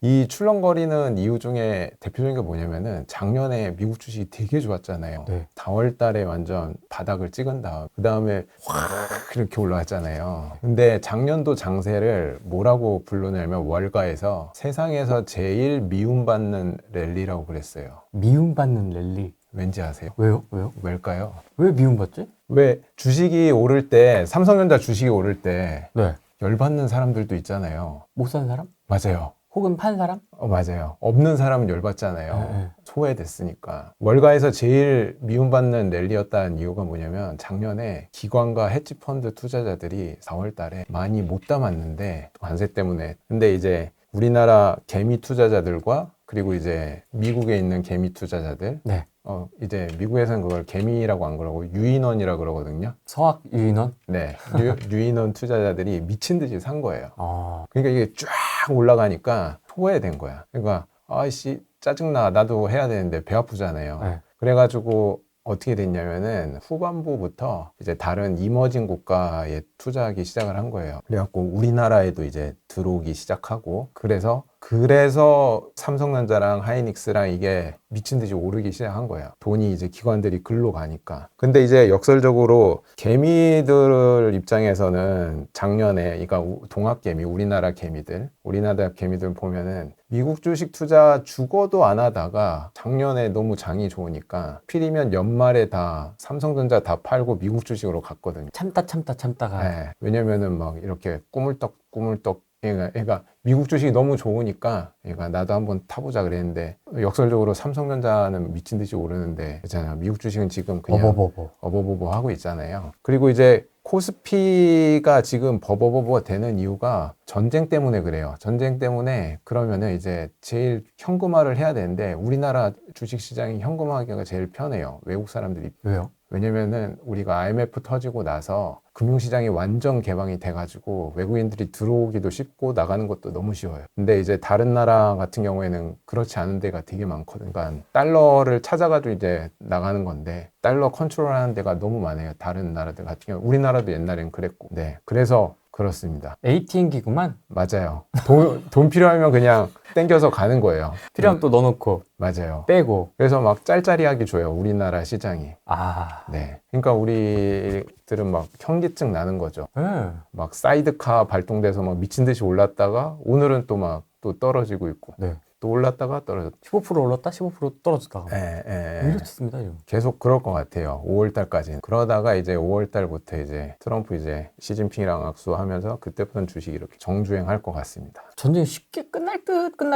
이 출렁거리는 이유 중에 대표적인 게 뭐냐면은 작년에 미국 주식이 되게 좋았잖아요. 네. 4월 달에 완전 바닥을 찍은 다음 그 다음에 확 이렇게 올라왔잖아요. 근데 작년도 장세를 뭐라고 불러냐면 월가에서 세상에서 제일 미움받는 랠리라고 그랬어요. 미움받는 랠리. 왠지 아세요? 왜요? 왜요? 왜일까요? 왜 미움받지? 왜 주식이 오를 때, 삼성전자 주식이 오를 때 네. 열받는 사람들도 있잖아요. 못 산 사람? 맞아요. 혹은 판 사람? 맞아요. 없는 사람은 열받잖아요. 네. 소외됐으니까. 월가에서 제일 미움받는 랠리였다는 이유가 뭐냐면 작년에 기관과 헤지펀드 투자자들이 4월 달에 많이 못 담았는데 관세 때문에. 근데 이제 우리나라 개미 투자자들과 그리고 이제 미국에 있는 개미 투자자들 네. 이제 미국에서는 그걸 개미라고 안 그러고 유인원이라고 그러거든요. 서학 유인원? 네. 유인원 투자자들이 미친 듯이 산 거예요. 아, 그러니까 이게 쫙 올라가니까 소외된 거야. 그러니까 아이씨 짜증나 나도 해야 되는데 배 아프잖아요. 네. 그래가지고 어떻게 됐냐면은 후반부부터 이제 다른 이머징 국가에 투자하기 시작을 한 거예요. 그래갖고 우리나라에도 이제 들어오기 시작하고 그래서 삼성전자랑 하이닉스랑 이게 미친 듯이 오르기 시작한 거예요. 돈이 이제 기관들이 글로 가니까. 근데 이제 역설적으로 개미들 입장에서는 작년에, 그러니까 동학개미, 우리나라 개미들 보면은 미국 주식 투자 죽어도 안 하다가 작년에 너무 장이 좋으니까 필이면 연말에 다 삼성전자 다 팔고 미국 주식으로 갔거든요. 참다가. 네, 왜냐면은 막 이렇게 꾸물떡 얘가 미국 주식이 너무 좋으니까 얘가 나도 한번 타보자 그랬는데 역설적으로 삼성전자는 미친 듯이 오르는데 있잖아요. 미국 주식은 지금 그냥 어버버버 하고 있잖아요. 그리고 이제 코스피가 지금 버버버버 되는 이유가 전쟁 때문에 그래요. 전쟁 때문에 그러면은 이제 제일 현금화를 해야 되는데 우리나라 주식 시장이 현금화하기가 제일 편해요. 외국 사람들이. 왜요? 왜냐면은 우리가 IMF 터지고 나서 금융시장이 완전 개방이 돼가지고 외국인들이 들어오기도 쉽고 나가는 것도 너무 쉬워요. 근데 이제 다른 나라 같은 경우에는 그렇지 않은 데가 되게 많거든요. 그러니까 달러를 찾아가지고 이제 나가는 건데 달러 컨트롤하는 데가 너무 많아요. 다른 나라들 같은 경우. 우리나라도 옛날엔 그랬고. 네. 그래서 그렇습니다. ATM 기구만? 맞아요. 돈 필요하면 그냥 땡겨서 가는 거예요. 필요하면 또 넣어놓고 맞아요. 빼고. 그래서 막 짤짤이하게 줘요. 우리나라 시장이. 아, 네. 그러니까 우리들은 막 현기증 나는 거죠. 네. 막 사이드카 발동돼서 막 미친 듯이 올랐다가 오늘은 또 막 또 떨어지고 있고 네. 또 올랐다가 떨어졌다. 15% 올랐다 15% 떨어졌다가. 예. 이렇습니다 지금. 계속 그럴 것 같아요. 5월 달까지는. 그러다가 이제 5월 달부터 이제 트럼프 이제 시진핑이랑 악수하면서 그때부터는 주식이 이렇게 정주행할 것 같습니다. 전쟁이 쉽게 끝날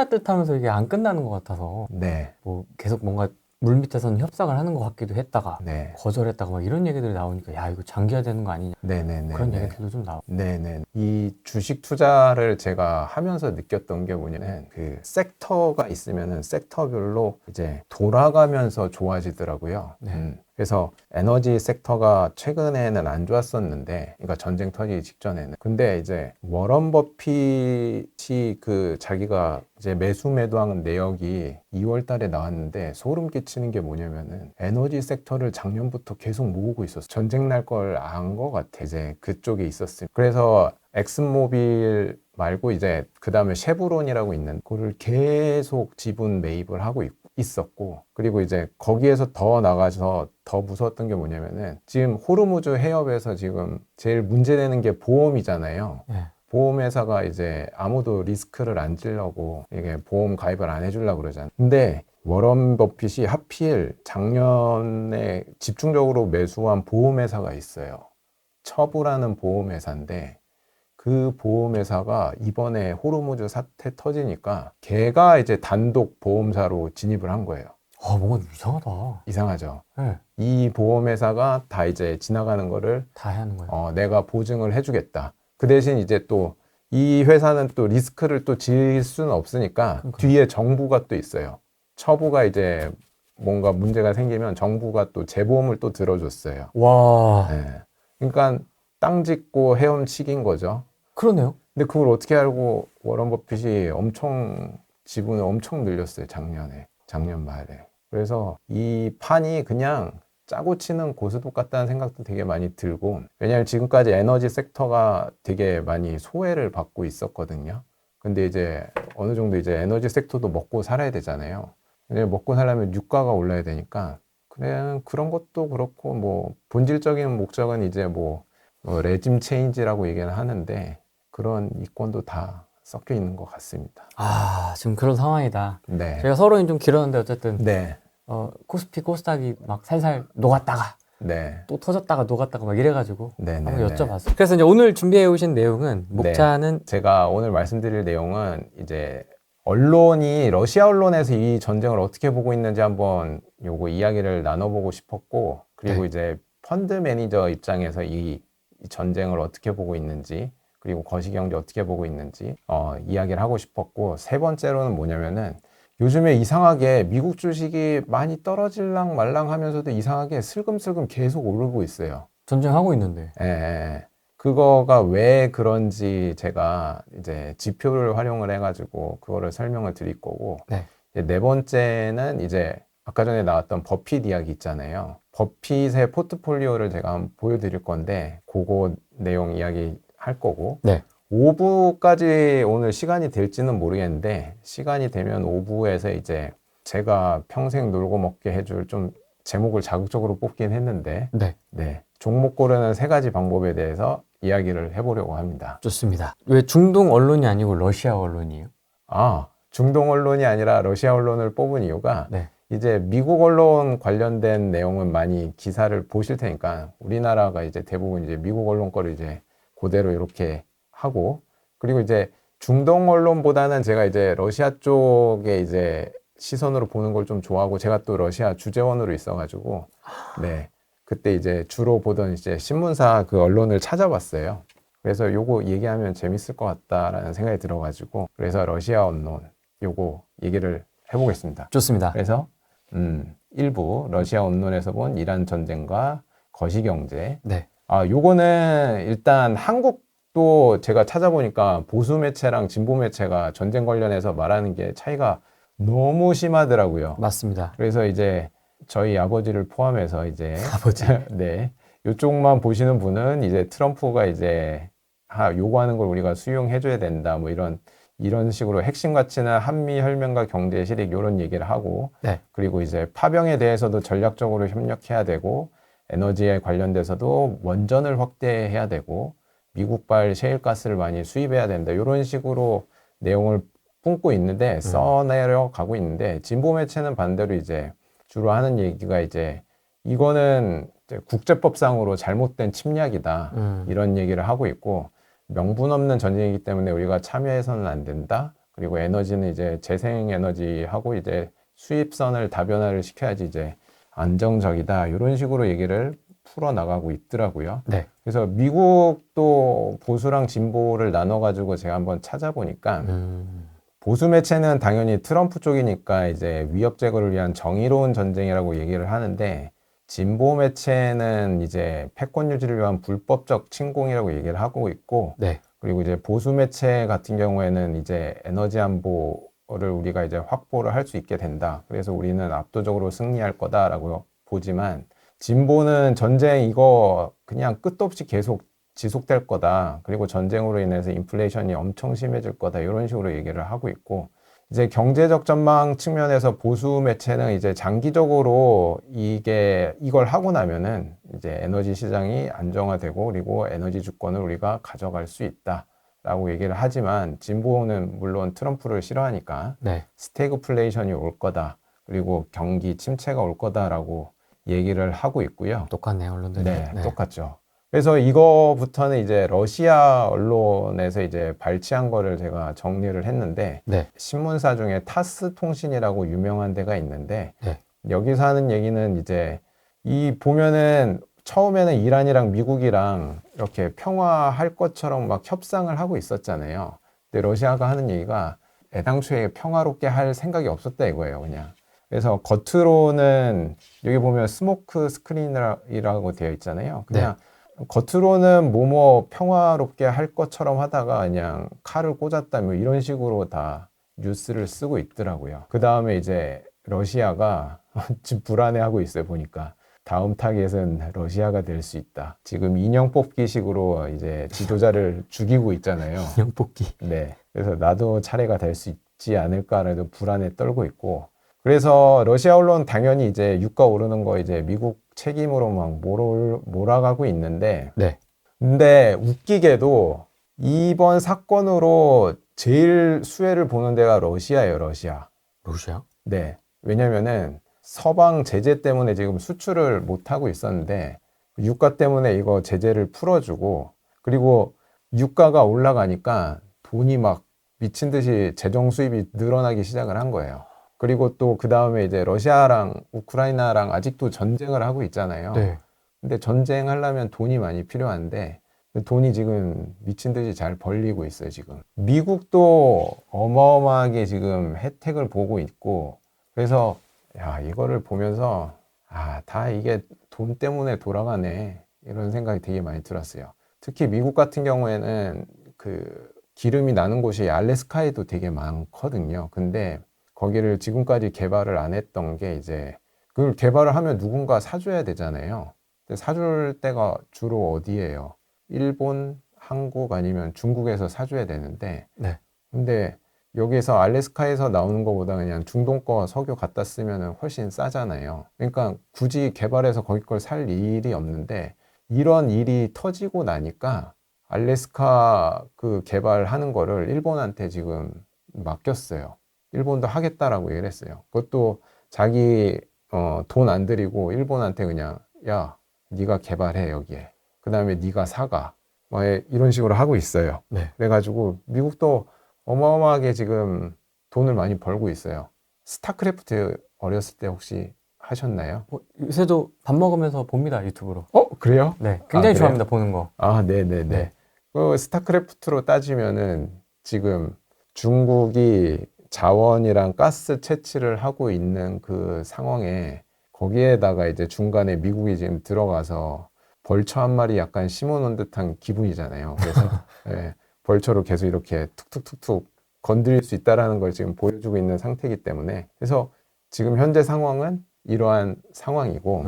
듯 하면서 이게 안 끝나는 것 같아서 네. 뭐 계속 뭔가 물밑에서는 협상을 하는 것 같기도 했다가 네. 거절했다가 막 이런 얘기들이 나오니까 야 이거 장기화되는 거 아니냐 네네네. 그런 얘기들도 좀 나오고. 네네. 이 주식 투자를 제가 하면서 느꼈던 게 뭐냐면 그 섹터가 있으면은 섹터별로 이제 돌아가면서 좋아지더라고요. 네. 그래서 에너지 섹터가 최근에는 안 좋았었는데, 그러니까 전쟁 터지기 직전에는. 근데 이제 워런 버핏이 그 자기가 이제 매수매도한 내역이 2월 달에 나왔는데 소름 끼치는 게 뭐냐면은 에너지 섹터를 작년부터 계속 모으고 있었어. 전쟁 날 걸 안 것 같아. 이제 그쪽에 있었으니. 그래서 엑슨모빌 말고 이제 그 다음에 쉐브론이라고 있는 그거를 계속 지분 매입을 하고 있었고, 그리고 이제 거기에서 더 나가서 더 무서웠던 게 뭐냐면은 지금 호르무즈 해협에서 지금 제일 문제되는 게 보험이잖아요. 네. 보험회사가 이제 아무도 리스크를 안 지려고 이게 보험 가입을 안 해주려고 그러잖아요. 근데 워런 버핏이 하필 작년에 집중적으로 매수한 보험회사가 있어요. 처브라는 보험회사인데 그 보험회사가 이번에 호르무즈 사태 터지니까 걔가 이제 단독 보험사로 진입을 한 거예요. 뭔가 좀 이상하다. 이상하죠. 네. 이 보험회사가 다 이제 지나가는 거를 다 해야 하는 거예요. 내가 보증을 해주겠다. 그 대신 이제 또 이 회사는 또 리스크를 또 질 수는 없으니까 그러니까요. 뒤에 정부가 또 있어요. 처부가 이제 뭔가 문제가 생기면 정부가 또 재보험을 또 들어줬어요. 와, 네. 그러니까 땅 짓고 헤엄치긴 거죠. 그러네요. 근데 그걸 어떻게 알고 워런 버핏이 지분을 엄청 늘렸어요. 작년 말에. 그래서 이 판이 그냥 짜고 치는 고스톱 같다는 생각도 되게 많이 들고, 왜냐하면 지금까지 에너지 섹터가 되게 많이 소외를 받고 있었거든요. 근데 이제 어느 정도 이제 에너지 섹터도 먹고 살아야 되잖아요. 근데 먹고 살려면 유가가 올라야 되니까 그래 그런 것도 그렇고 뭐 본질적인 목적은 이제 뭐 레짐 체인지라고 얘기는 하는데 그런 이권도 다 섞여 있는 것 같습니다. 아, 지금 그런 상황이다. 네. 제가 서론이 좀 길었는데 어쨌든 네. 코스피 코스닥이 막 살살 녹았다가 네. 또 터졌다가 녹았다가 막 이래가지고 네. 네. 한번 네. 여쭤봤어요. 그래서 이제 오늘 준비해 오신 내용은 네. 목차는 제가 오늘 말씀드릴 내용은 이제 언론이 러시아 언론에서 이 전쟁을 어떻게 보고 있는지 한번 요거 이야기를 나눠보고 싶었고 그리고 네. 이제 펀드 매니저 입장에서 이 전쟁을 어떻게 보고 있는지 그리고 거시경제 어떻게 보고 있는지 이야기를 하고 싶었고 세 번째로는 뭐냐면은 요즘에 이상하게 미국 주식이 많이 떨어질랑 말랑 하면서도 이상하게 슬금슬금 계속 오르고 있어요. 전쟁하고 있는데. 예, 예. 그거가 왜 그런지 제가 이제 지표를 활용을 해가지고 그거를 설명을 드릴 거고 네. 이제 네 번째는 이제 아까 전에 나왔던 버핏 이야기 있잖아요. 버핏의 포트폴리오를 제가 한번 보여드릴 건데 그거 내용 이야기 할 거고 네. 5부까지 오늘 시간이 될지는 모르겠는데 시간이 되면 5부에서 이제 제가 평생 놀고 먹게 해줄 좀 제목을 자극적으로 뽑긴 했는데 네. 네. 종목 고르는 세 가지 방법에 대해서 이야기를 해보려고 합니다. 좋습니다. 왜 중동 언론이 아니고 러시아 언론이에요? 중동 언론이 아니라 러시아 언론을 뽑은 이유가 네. 이제 미국 언론 관련된 내용은 많이 기사를 보실 테니까 우리나라가 이제 대부분 이제 미국 언론 거를 이제 그대로 이렇게 하고 그리고 이제 중동 언론보다는 제가 이제 러시아 쪽에 이제 시선으로 보는 걸 좀 좋아하고 제가 또 러시아 주재원으로 있어가지고 네. 그때 이제 주로 보던 이제 신문사 그 언론을 찾아봤어요. 그래서 요거 얘기하면 재밌을 것 같다라는 생각이 들어가지고 그래서 러시아 언론 요거 얘기를 해보겠습니다. 좋습니다. 그래서 1부 러시아 언론에서 본 이란 전쟁과 거시경제. 네. 요거는 일단 한국도 제가 찾아보니까 보수 매체랑 진보 매체가 전쟁 관련해서 말하는 게 차이가 너무 심하더라고요. 맞습니다. 그래서 이제 저희 아버지를 포함해서 이제 아버지. 네. 요쪽만 보시는 분은 이제 트럼프가 이제 요구하는 걸 우리가 수용해줘야 된다. 뭐 이런 식으로 핵심 가치는 한미 혈맹과 경제 실익 이런 얘기를 하고 네. 그리고 이제 파병에 대해서도 전략적으로 협력해야 되고 에너지에 관련돼서도 원전을 확대해야 되고 미국발 셰일가스를 많이 수입해야 된다. 이런 식으로 내용을 뿜고 있는데 써내려 가고 있는데 진보 매체는 반대로 이제 주로 하는 얘기가 이제 이거는 이제 국제법상으로 잘못된 침략이다. 이런 얘기를 하고 있고 명분 없는 전쟁이기 때문에 우리가 참여해서는 안 된다. 그리고 에너지는 이제 재생에너지하고 이제 수입선을 다변화를 시켜야지 이제 안정적이다. 이런 식으로 얘기를 풀어나가고 있더라고요. 네. 그래서 미국도 보수랑 진보를 나눠가지고 제가 한번 찾아보니까 보수 매체는 당연히 트럼프 쪽이니까 이제 위협 제거를 위한 정의로운 전쟁이라고 얘기를 하는데 진보 매체는 이제 패권 유지를 위한 불법적 침공이라고 얘기를 하고 있고 네. 그리고 이제 보수 매체 같은 경우에는 이제 에너지 안보를 우리가 이제 확보를 할 수 있게 된다. 그래서 우리는 압도적으로 승리할 거다라고 보지만 진보는 전쟁 이거 그냥 끝도 없이 계속 지속될 거다. 그리고 전쟁으로 인해서 인플레이션이 엄청 심해질 거다. 이런 식으로 얘기를 하고 있고 이제 경제적 전망 측면에서 보수 매체는 이제 장기적으로 이걸 하고 나면은 이제 에너지 시장이 안정화되고 그리고 에너지 주권을 우리가 가져갈 수 있다라고 얘기를 하지만 진보는 물론 트럼프를 싫어하니까 네. 스태그플레이션이 올 거다. 그리고 경기 침체가 올 거다라고 얘기를 하고 있고요. 똑같네요, 언론들이. 네, 똑같죠. 그래서 이거부터는 이제 러시아 언론에서 이제 발췌한 거를 제가 정리를 했는데 네. 신문사 중에 타스 통신이라고 유명한 데가 있는데 네. 여기서 하는 얘기는 이제 이 보면은 처음에는 이란이랑 미국이랑 이렇게 평화할 것처럼 막 협상을 하고 있었잖아요. 근데 러시아가 하는 얘기가 애당초에 평화롭게 할 생각이 없었다 이거예요, 그냥. 그래서 겉으로는 여기 보면 스모크 스크린이라고 되어 있잖아요. 그냥 겉으로는 뭐뭐 평화롭게 할 것처럼 하다가 그냥 칼을 꽂았다 뭐 이런 식으로 다 뉴스를 쓰고 있더라고요. 그 다음에 이제 러시아가 지금 불안해하고 있어요, 보니까. 다음 타겟은 러시아가 될 수 있다. 지금 인형 뽑기식으로 이제 지도자를 죽이고 있잖아요. 인형 뽑기. 네. 그래서 나도 차례가 될 수 있지 않을까라도 불안에 떨고 있고. 그래서 러시아 언론 당연히 이제 유가 오르는 거 이제 미국 책임으로 막 몰아가고 있는데, 네. 근데 웃기게도 이번 사건으로 제일 수혜를 보는 데가 러시아예요, 러시아. 러시아? 네. 왜냐면은 서방 제재 때문에 지금 수출을 못 하고 있었는데 유가 때문에 이거 제재를 풀어주고 그리고 유가가 올라가니까 돈이 막 미친 듯이 재정 수입이 늘어나기 시작을 한 거예요. 그리고 또 그 다음에 이제 러시아랑 우크라이나랑 아직도 전쟁을 하고 있잖아요. 네. 근데 전쟁하려면 돈이 많이 필요한데 돈이 지금 미친 듯이 잘 벌리고 있어요, 지금. 미국도 어마어마하게 지금 혜택을 보고 있고 그래서 야, 이거를 보면서 아, 다 이게 돈 때문에 돌아가네. 이런 생각이 되게 많이 들었어요. 특히 미국 같은 경우에는 그 기름이 나는 곳이 알래스카에도 되게 많거든요. 근데 거기를 지금까지 개발을 안 했던 게 이제 그걸 개발을 하면 누군가 사줘야 되잖아요. 근데 사줄 때가 주로 어디예요? 일본, 한국 아니면 중국에서 사줘야 되는데 네. 근데 여기에서 알래스카에서 나오는 것보다 그냥 중동 거 석유 갖다 쓰면 훨씬 싸잖아요. 그러니까 굳이 개발해서 거기 걸 살 일이 없는데 이런 일이 터지고 나니까 알래스카 그 개발하는 거를 일본한테 지금 맡겼어요. 일본도 하겠다라고 얘기를 했어요. 그것도 자기 돈 안 들이고 일본한테 그냥 야, 네가 개발해 여기에. 그 다음에 네가 사가. 뭐 이런 식으로 하고 있어요. 네. 그래가지고 미국도 어마어마하게 지금 돈을 많이 벌고 있어요. 스타크래프트 어렸을 때 혹시 하셨나요? 요새도 밥 먹으면서 봅니다, 유튜브로. 그래요? 네. 굉장히 그래요? 좋아합니다, 보는 거. 아, 네네네. 네. 그 스타크래프트로 따지면은 지금 중국이 자원이랑 가스 채취를 하고 있는 그 상황에 거기에다가 이제 중간에 미국이 지금 들어가서 벌처 한 마리 약간 심어놓은 듯한 기분이잖아요. 그래서 예, 벌처로 계속 이렇게 툭툭툭툭 건드릴 수 있다라는 걸 지금 보여주고 있는 상태이기 때문에 그래서 지금 현재 상황은 이러한 상황이고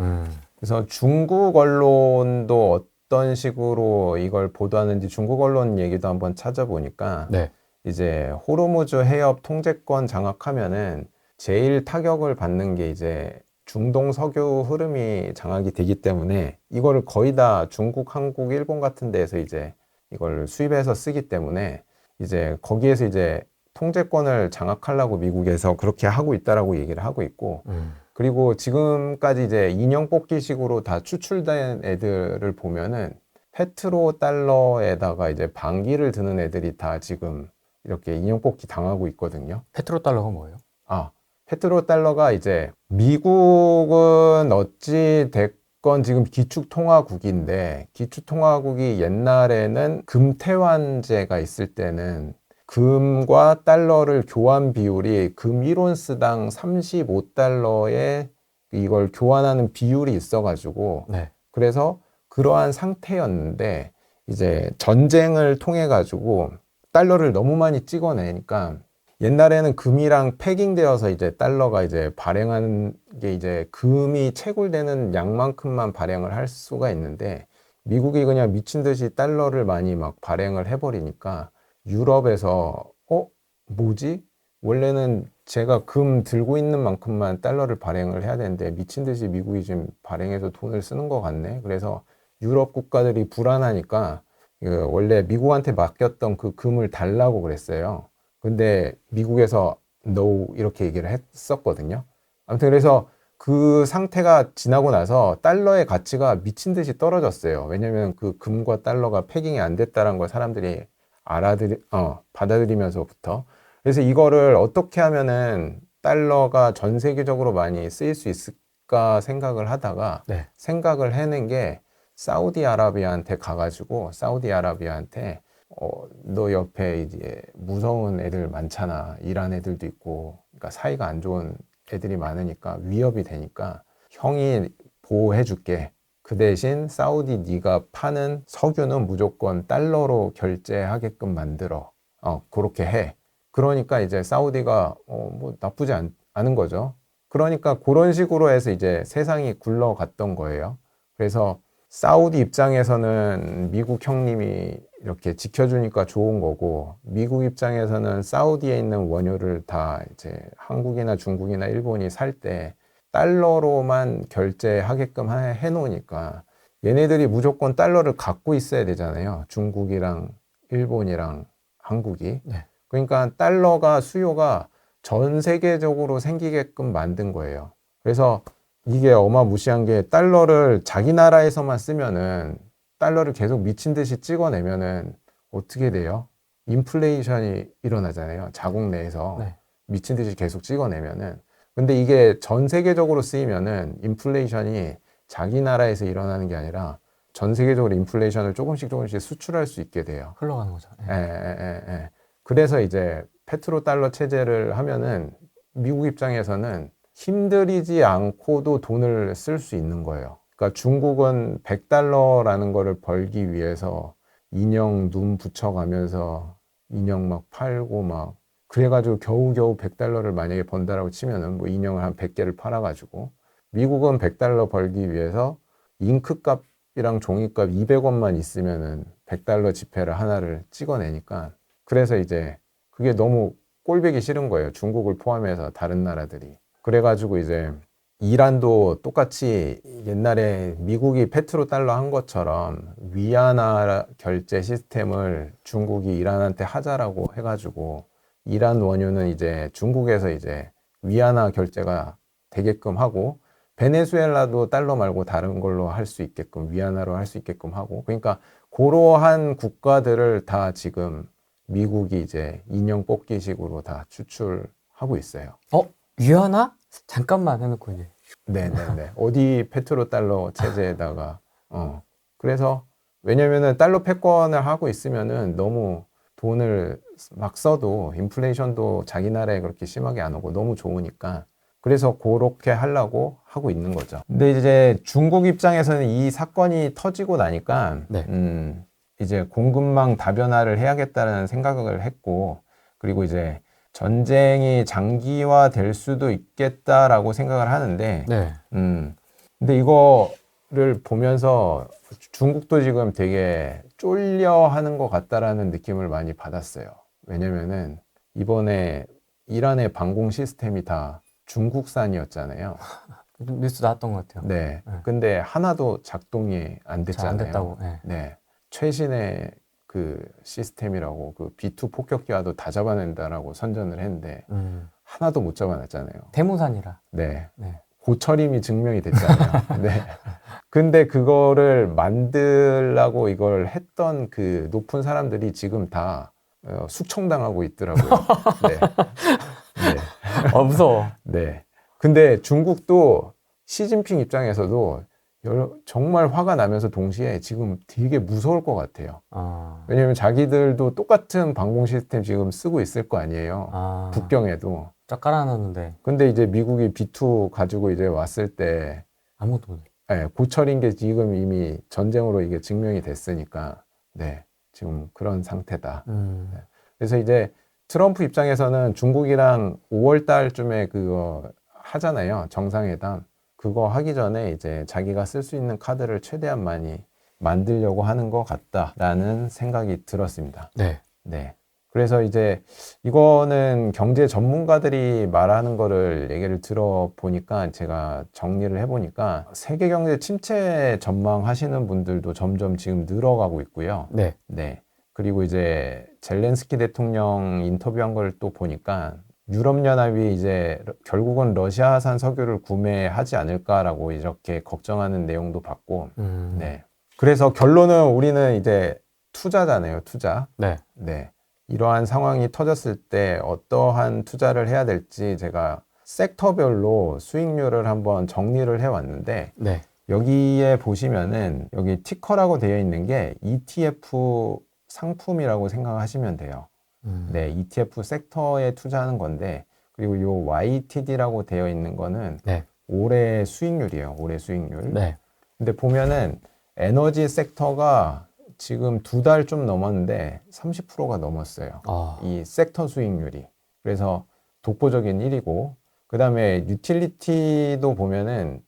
그래서 중국 언론도 어떤 식으로 이걸 보도하는지 중국 언론 얘기도 한번 찾아보니까 네. 이제 호르무즈 해협 통제권 장악하면은 제일 타격을 받는 게 이제 중동 석유 흐름이 장악이 되기 때문에 이거를 거의 다 중국, 한국, 일본 같은 데에서 이제 이걸 수입해서 쓰기 때문에 이제 거기에서 이제 통제권을 장악하려고 미국에서 그렇게 하고 있다라고 얘기를 하고 있고 그리고 지금까지 이제 인형 뽑기식으로 다 추출된 애들을 보면은 페트로 달러에다가 이제 방기를 드는 애들이 다 지금 이렇게 인형 뽑기 당하고 있거든요. 페트로달러가 뭐예요? 아, 페트로 달러가 이제 미국은 어찌 됐건 지금 기축통화국인데 기축통화국이 옛날에는 금태환제가 있을 때는 금과 달러를 교환 비율이 금 1온스당 35달러에 이걸 교환하는 비율이 있어가지고 네. 그래서 그러한 상태였는데 이제 전쟁을 통해 가지고 달러를 너무 많이 찍어내니까 옛날에는 금이랑 패깅되어서 이제 달러가 이제 발행하는 게 이제 금이 채굴되는 양만큼만 발행을 할 수가 있는데 미국이 그냥 미친 듯이 달러를 많이 막 발행을 해버리니까 유럽에서 뭐지? 원래는 제가 금 들고 있는 만큼만 달러를 발행을 해야 되는데 미친 듯이 미국이 지금 발행해서 돈을 쓰는 것 같네. 그래서 유럽 국가들이 불안하니까 원래 미국한테 맡겼던 그 금을 달라고 그랬어요. 근데 미국에서 no 이렇게 얘기를 했었거든요. 아무튼 그래서 그 상태가 지나고 나서 달러의 가치가 미친 듯이 떨어졌어요. 왜냐면 그 금과 달러가 패깅이 안 됐다는 걸 사람들이 받아들이면서부터. 그래서 이거를 어떻게 하면은 달러가 전 세계적으로 많이 쓰일 수 있을까 생각을 하다가 네. 생각을 해낸 게 사우디아라비아한테 가가지고 사우디아라비아한테 너 옆에 이제 무서운 애들 많잖아. 이란 애들도 있고, 그러니까 사이가 안 좋은 애들이 많으니까 위협이 되니까 형이 보호해줄게. 그 대신 사우디 네가 파는 석유는 무조건 달러로 결제하게끔 만들어. 그렇게 해. 그러니까 이제 사우디가 뭐 나쁘지 않은 거죠. 그러니까 그런 식으로 해서 이제 세상이 굴러갔던 거예요. 그래서 사우디 입장에서는 미국 형님이 이렇게 지켜주니까 좋은 거고, 미국 입장에서는 사우디에 있는 원유를 다 이제 한국이나 중국이나 일본이 살 때 달러로만 결제하게끔 해놓으니까 얘네들이 무조건 달러를 갖고 있어야 되잖아요. 중국이랑 일본이랑 한국이. 네. 그러니까 달러가 수요가 전 세계적으로 생기게끔 만든 거예요. 그래서 이게 어마무시한 게 달러를 자기 나라에서만 쓰면은 달러를 계속 미친 듯이 찍어내면은 어떻게 돼요? 인플레이션이 일어나잖아요. 자국 내에서 네. 미친 듯이 계속 찍어내면은. 근데 이게 전 세계적으로 쓰이면은 인플레이션이 자기 나라에서 일어나는 게 아니라 전 세계적으로 인플레이션을 조금씩 수출할 수 있게 돼요. 흘러가는 거죠. 네. 예. 그래서 이제 페트로 달러 체제를 하면은 미국 입장에서는 힘들이지 않고도 돈을 쓸 수 있는 거예요. 그러니까 중국은 100달러라는 거를 벌기 위해서 인형 눈 붙여가면서 인형 막 팔고 막 그래가지고 겨우겨우 100달러를 만약에 번다라고 치면은 뭐 인형을 한 100개를 팔아가지고 미국은 100달러 벌기 위해서 잉크값이랑 종이값 200원만 있으면은 100달러 지폐를 하나를 찍어내니까 그래서 이제 그게 너무 꼴보기 싫은 거예요. 중국을 포함해서 다른 나라들이. 그래가지고 이제 이란도 똑같이 옛날에 미국이 페트로 달러 한 것처럼 위안화 결제 시스템을 중국이 이란한테 하자라고 해가지고 이란 원유는 이제 중국에서 이제 위안화 결제가 되게끔 하고 베네수엘라도 달러 말고 다른 걸로 할 수 있게끔 위안화로 할 수 있게끔 하고 그러니까 그러한 국가들을 다 지금 미국이 이제 인형 뽑기식으로 다 추출하고 있어요. 위안화? 잠깐만 해놓고 이제. 네네네. 어디 페트로 달러 체제에다가 그래서 왜냐면은 달러 패권을 하고 있으면은 너무 돈을 막 써도 인플레이션도 자기 나라에 그렇게 심하게 안 오고 너무 좋으니까 그래서 그렇게 하려고 하고 있는 거죠. 근데 이제 중국 입장에서는 이 사건이 터지고 나니까 네. 이제 공급망 다변화를 해야겠다는 생각을 했고 그리고 이제 전쟁이 장기화 될 수도 있겠다라고 생각을 하는데 네. 근데 이거를 보면서 중국도 지금 되게 쫄려 하는 것 같다라는 느낌을 많이 받았어요. 왜냐면은 이번에 이란의 방공 시스템이 다 중국산이었잖아요. 뉴스 나왔던 것 같아요. 네. 네. 근데 하나도 작동이 안 잘 안 됐잖아요. 됐다고. 네. 네. 최신의 그 시스템이라고 그 B2 폭격기와도 다 잡아낸다라고 선전을 했는데 하나도 못 잡아냈잖아요. 대문산이라. 네. 네. 고철임이 증명이 됐잖아요. 네. 근데 그거를 만들라고 이걸 했던 그 높은 사람들이 지금 다 숙청당하고 있더라고요. 네. 네. 무서워. 네. 근데 중국도 시진핑 입장에서도 정말 화가 나면서 동시에 지금 되게 무서울 것 같아요. 왜냐면 자기들도 똑같은 방공 시스템 지금 쓰고 있을 거 아니에요. 북경에도. 쫙 깔아놨는데. 근데 이제 미국이 B2 가지고 이제 왔을 때 아무것도 못해. 네, 고철인 게 지금 이미 전쟁으로 이게 증명이 됐으니까 네, 지금 그런 상태다. 네. 그래서 이제 트럼프 입장에서는 중국이랑 5월 달쯤에 그거 하잖아요. 정상회담. 그거 하기 전에 이제 자기가 쓸 수 있는 카드를 최대한 많이 만들려고 하는 것 같다라는 생각이 들었습니다. 네. 네. 그래서 이제 이거는 경제 전문가들이 말하는 거를 얘기를 들어보니까 제가 정리를 해보니까 세계 경제 침체 전망하시는 분들도 점점 지금 늘어가고 있고요. 네. 네. 그리고 이제 젤렌스키 대통령 인터뷰한 걸 또 보니까 유럽연합이 이제 결국은 러시아산 석유를 구매하지 않을까라고 이렇게 걱정하는 내용도 봤고, 네. 그래서 결론은 우리는 이제 투자잖아요, 투자. 네. 네. 이러한 상황이 터졌을 때 어떠한 투자를 해야 될지 제가 섹터별로 수익률을 한번 정리를 해왔는데, 네. 여기에 보시면은 여기 티커라고 되어 있는 게 ETF 상품이라고 생각하시면 돼요. 네, ETF 섹터에 투자하는 건데, 그리고 요 YTD라고 되어 있는 거는 네. 올해 수익률이에요. 올해 수익률. 네. 근데 보면은 에너지 섹터가 지금 2달 좀 넘었는데 30%가 넘었어요. 이 섹터 수익률이. 그래서 독보적인 1위고, 그다음에 유틸리티도 보면은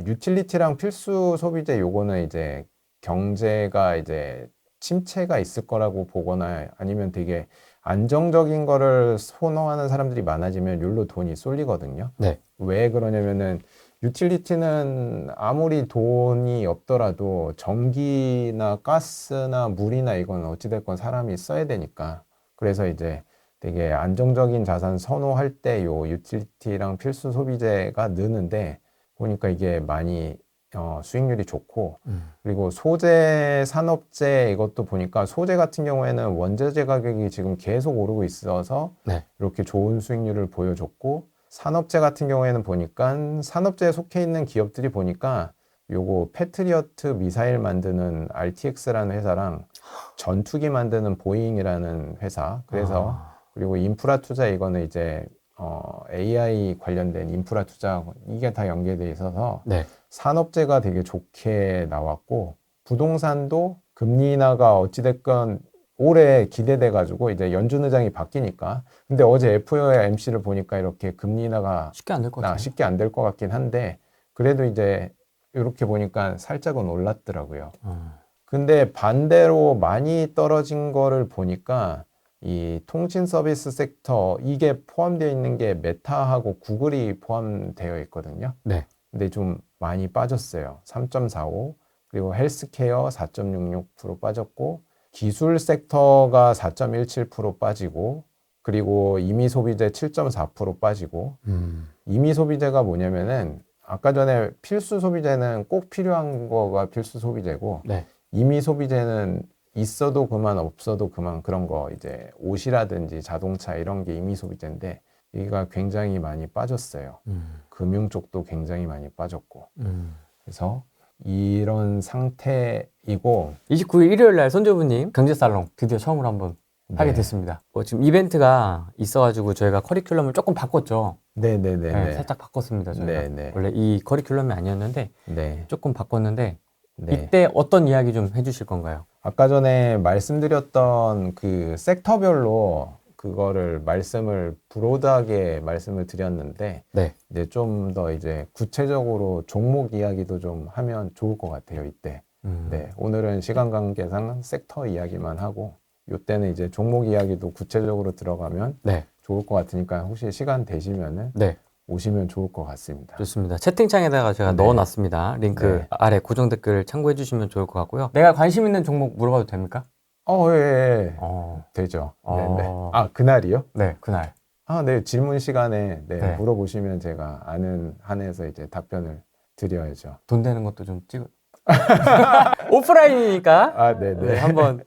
유틸리티랑 필수 소비재 요거는 이제 경제가 이제 침체가 있을 거라고 보거나 아니면 되게 안정적인 거를 선호하는 사람들이 많아지면 욜로 돈이 쏠리거든요. 네. 왜 그러냐면은 유틸리티는 아무리 돈이 없더라도 전기나 가스나 물이나 이건 어찌됐건 사람이 써야 되니까. 그래서 이제 되게 안정적인 자산 선호할 때 요 유틸리티랑 필수 소비재가 느는데 보니까 이게 많이 수익률이 좋고 그리고 소재 산업재 이것도 보니까 소재 같은 경우에는 원재재 가격이 지금 계속 오르고 있어서 네. 이렇게 좋은 수익률을 보여줬고 산업재 같은 경우에는 보니까 산업재에 속해 있는 기업들이 보니까 요거 패트리어트 미사일 만드는 RTX라는 회사랑 전투기 만드는 보잉이라는 회사 그래서 그리고 인프라 투자 이거는 이제 AI 관련된 인프라 투자 이게 다 연계돼 있어서 네. 산업재가 되게 좋게 나왔고 부동산도 금리 인하가 어찌됐건 올해 기대돼 가지고 이제 연준 의장이 바뀌니까 근데 어제 FOMC를 보니까 이렇게 금리 인하가 쉽게 안 될 것 같아요. 쉽게 안 될 것 같긴 한데 그래도 이제 이렇게 보니까 살짝은 올랐더라고요. 근데 반대로 많이 떨어진 거를 보니까 이 통신 서비스 섹터 이게 포함되어 있는 게 메타하고 구글이 포함되어 있거든요. 네. 근데 좀 많이 빠졌어요. 3.45 그리고 헬스케어 4.66% 빠졌고 기술 섹터가 4.17% 빠지고 그리고 임의 소비재 7.4% 빠지고 임의 소비재가 뭐냐면은 아까 전에 필수 소비재는 꼭 필요한 거가 필수 소비재고 네. 임의 소비재는 있어도 그만 없어도 그만 그런 거 이제 옷이라든지 자동차 이런 게 임의 소비재인데 여기가 굉장히 많이 빠졌어요. 금융 쪽도 굉장히 많이 빠졌고 그래서 이런 상태이고 29일 일요일 날 손주부님 경제살롱 드디어 처음으로 한번 하게 네. 됐습니다. 지금 이벤트가 있어가지고 저희가 커리큘럼을 조금 바꿨죠. 네네네 네, 살짝 바꿨습니다. 저희가 네네 원래 이 커리큘럼이 아니었는데 네. 조금 바꿨는데 네. 이때 어떤 이야기 좀 해주실 건가요? 아까 전에 말씀드렸던 그 섹터별로 그거를 말씀을 브로드하게 말씀을 드렸는데 네. 이제 좀 더 이제 구체적으로 종목 이야기도 좀 하면 좋을 것 같아요 이때. 네, 오늘은 시간 관계상 섹터 이야기만 하고 이때는 이제 종목 이야기도 구체적으로 들어가면 네. 좋을 것 같으니까 혹시 시간 되시면은 네. 오시면 좋을 것 같습니다. 좋습니다. 채팅창에다가 제가 네. 넣어놨습니다. 링크 네. 아래 고정 댓글 참고해 주시면 좋을 것 같고요. 내가 관심 있는 종목 물어봐도 됩니까? 예, 예. 어, 되죠. 어. 네, 네. 아, 그날이요? 네, 그날. 네, 질문 시간에 네, 네. 물어보시면 제가 아는 한에서 이제 답변을 드려야죠. 돈 되는 것도 좀 찍어. 오프라인이니까. 아, 네, 네, 네. 한번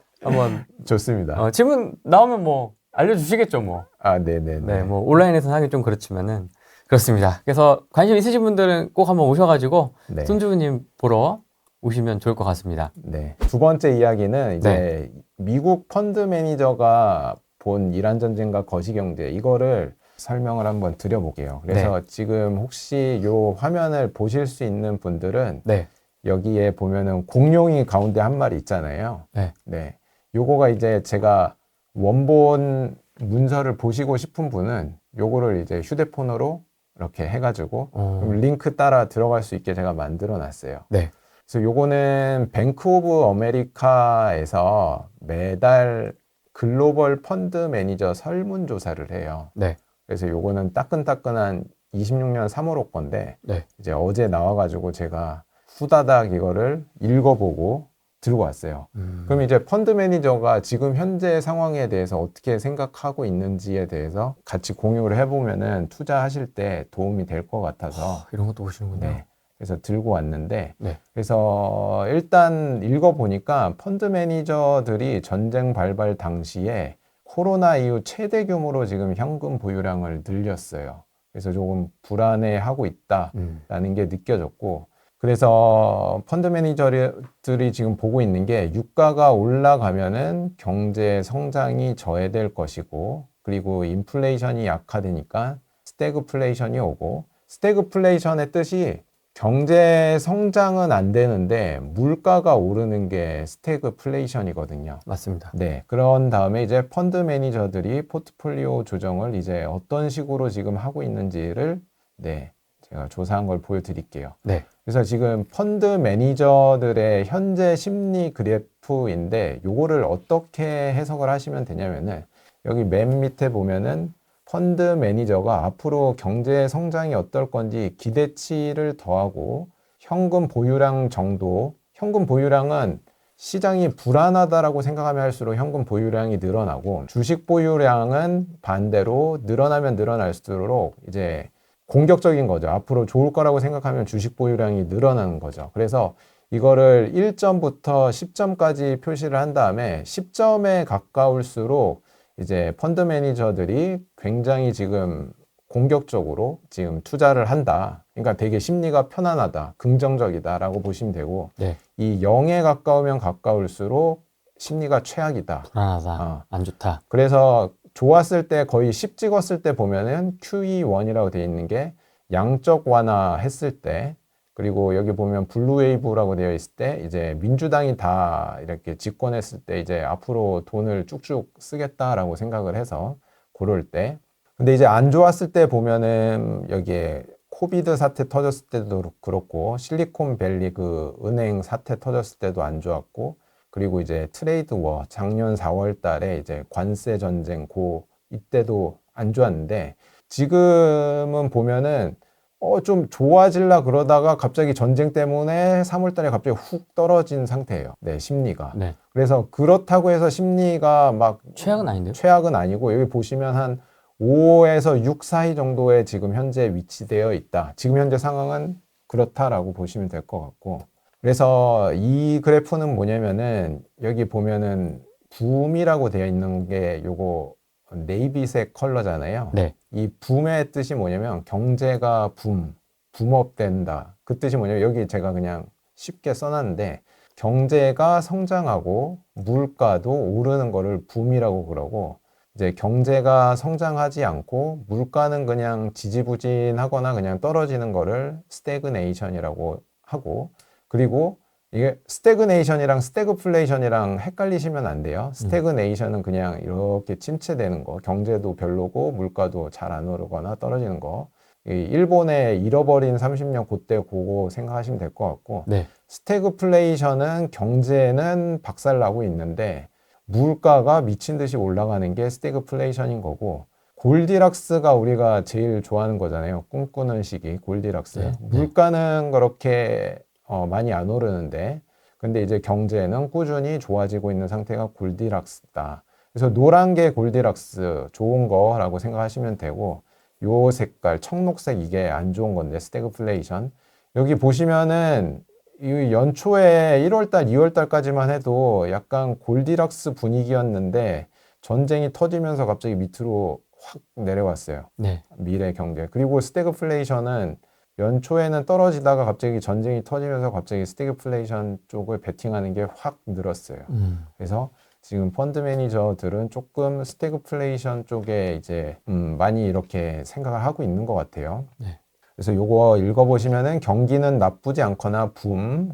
좋습니다. 질문 나오면 뭐 알려주시겠죠, 뭐. 아, 네, 네, 네, 네. 뭐 온라인에서 하기 좀 그렇지만은 그렇습니다. 그래서 관심 있으신 분들은 꼭 한번 오셔가지고 네. 손주부님 보러 오시면 좋을 것 같습니다. 네. 두 번째 이야기는 이제 미국 펀드 매니저가 본 이란 전쟁과 거시 경제 이거를 설명을 한번 드려볼게요. 그래서 지금 혹시 요 화면을 보실 수 있는 분들은 네, 여기에 보면은 공룡이 가운데 한 마리 있잖아요. 네, 네. 요거가 이제 제가 원본 문서를 보시고 싶은 분은 요거를 이제 휴대폰으로 이렇게 해가지고 그럼 링크 따라 들어갈 수 있게 제가 만들어 놨어요. 네, 그래서 요거는 뱅크 오브 아메리카에서 매달 글로벌 펀드 매니저 설문조사를 해요. 네, 그래서 요거는 따끈따끈한 26년 3월호 건데 네. 이제 어제 나와가지고 제가 후다닥 이거를 읽어보고 들고 왔어요. 그럼 이제 펀드 매니저가 지금 현재 상황에 대해서 어떻게 생각하고 있는지에 대해서 같이 공유를 해보면은 투자하실 때 도움이 될 것 같아서 이런 것도 보시는군요. 네. 그래서 들고 왔는데 네. 그래서 일단 읽어보니까 펀드 매니저들이 전쟁 발발 당시에 코로나 이후 최대 규모로 지금 현금 보유량을 늘렸어요. 그래서 조금 불안해하고 있다라는 게 느껴졌고 그래서 펀드 매니저들이 지금 보고 있는 게 유가가 올라가면은 경제 성장이 저해될 것이고 그리고 인플레이션이 약화되니까 스태그플레이션이 오고 스태그플레이션의 뜻이 경제 성장은 안 되는데 물가가 오르는 게 스태그플레이션이거든요. 맞습니다. 네. 그런 다음에 이제 펀드 매니저들이 포트폴리오 조정을 이제 어떤 식으로 지금 하고 있는지를 네, 제가 조사한 걸 보여드릴게요. 네. 그래서 지금 펀드 매니저들의 현재 심리 그래프인데 요거를 어떻게 해석을 하시면 되냐면은 여기 맨 밑에 보면은 펀드 매니저가 앞으로 경제 성장이 어떨 건지 기대치를 더하고 현금 보유량 정도, 현금 보유량은 시장이 불안하다라고 생각하면 할수록 현금 보유량이 늘어나고 주식 보유량은 반대로 늘어나면 늘어날수록 이제 공격적인 거죠. 앞으로 좋을 거라고 생각하면 주식 보유량이 늘어나는 거죠. 그래서 이거를 1점부터 10점까지 표시를 한 다음에 10점에 가까울수록 이제 펀드 매니저들이 굉장히 지금 공격적으로 지금 투자를 한다. 그러니까 되게 심리가 편안하다, 긍정적이다라고 보시면 되고 네. 이 0에 가까우면 가까울수록 심리가 최악이다. 불안하다. 안 좋다. 그래서 좋았을 때 거의 10 찍었을 때 보면은 QE1이라고 되어 있는 게 양적 완화했을 때 그리고 여기 보면 블루웨이브라고 되어 있을 때 이제 민주당이 다 이렇게 집권했을 때 이제 앞으로 돈을 쭉쭉 쓰겠다라고 생각을 해서 그럴 때 근데 이제 안 좋았을 때 보면은 여기에 코비드 사태 터졌을 때도 그렇고 실리콘밸리 그 은행 사태 터졌을 때도 안 좋았고 그리고 이제 트레이드 워 작년 4월 달에 이제 관세 전쟁 이때도 안 좋았는데 지금은 보면은 좀 좋아질라 그러다가 갑자기 전쟁 때문에 3월 달에 갑자기 훅 떨어진 상태예요. 네, 심리가. 네. 그래서 그렇다고 해서 심리가 막 최악은 아닌데요? 최악은 아니고 여기 보시면 한 5에서 6 사이 정도에 지금 현재 위치되어 있다. 지금 현재 상황은 그렇다라고 보시면 될 것 같고. 그래서 이 그래프는 뭐냐면은 여기 보면은 붐이라고 되어 있는 게 요거 네이비색 컬러잖아요. 네. 이 붐의 뜻이 뭐냐면 경제가 붐업된다. 그 뜻이 뭐냐면 여기 제가 그냥 쉽게 써놨는데 경제가 성장하고 물가도 오르는 거를 붐이라고 그러고 이제 경제가 성장하지 않고 물가는 그냥 지지부진하거나 그냥 떨어지는 거를 스태그네이션이라고 하고 그리고 이게 스태그네이션이랑 스태그플레이션이랑 헷갈리시면 안 돼요. 스태그네이션은 그냥 이렇게 침체되는 거, 경제도 별로고 물가도 잘 안 오르거나 떨어지는 거. 이 일본의 잃어버린 30년 그때 그거 생각하시면 될 것 같고 네. 스태그플레이션은 경제는 박살나고 있는데 물가가 미친 듯이 올라가는 게 스태그플레이션인 거고 골디락스가 우리가 제일 좋아하는 거잖아요. 꿈꾸는 시기 골디락스. 네. 물가는 그렇게 많이 안 오르는데 근데 이제 경제는 꾸준히 좋아지고 있는 상태가 골디락스다. 그래서 노란 게 골디락스 좋은 거라고 생각하시면 되고 요 색깔 청록색 이게 안 좋은 건데 스태그플레이션 여기 보시면은 이 연초에 1월달, 2월달까지만 해도 약간 골디락스 분위기였는데 전쟁이 터지면서 갑자기 밑으로 확 내려왔어요. 네. 미래 경제. 그리고 스태그플레이션은 연초에는 떨어지다가 갑자기 전쟁이 터지면서 갑자기 스태그플레이션 쪽을 베팅하는 게 확 늘었어요. 그래서 지금 펀드 매니저들은 조금 스태그플레이션 쪽에 이제 많이 이렇게 생각을 하고 있는 것 같아요. 네. 그래서 요거 읽어보시면은 경기는 나쁘지 않거나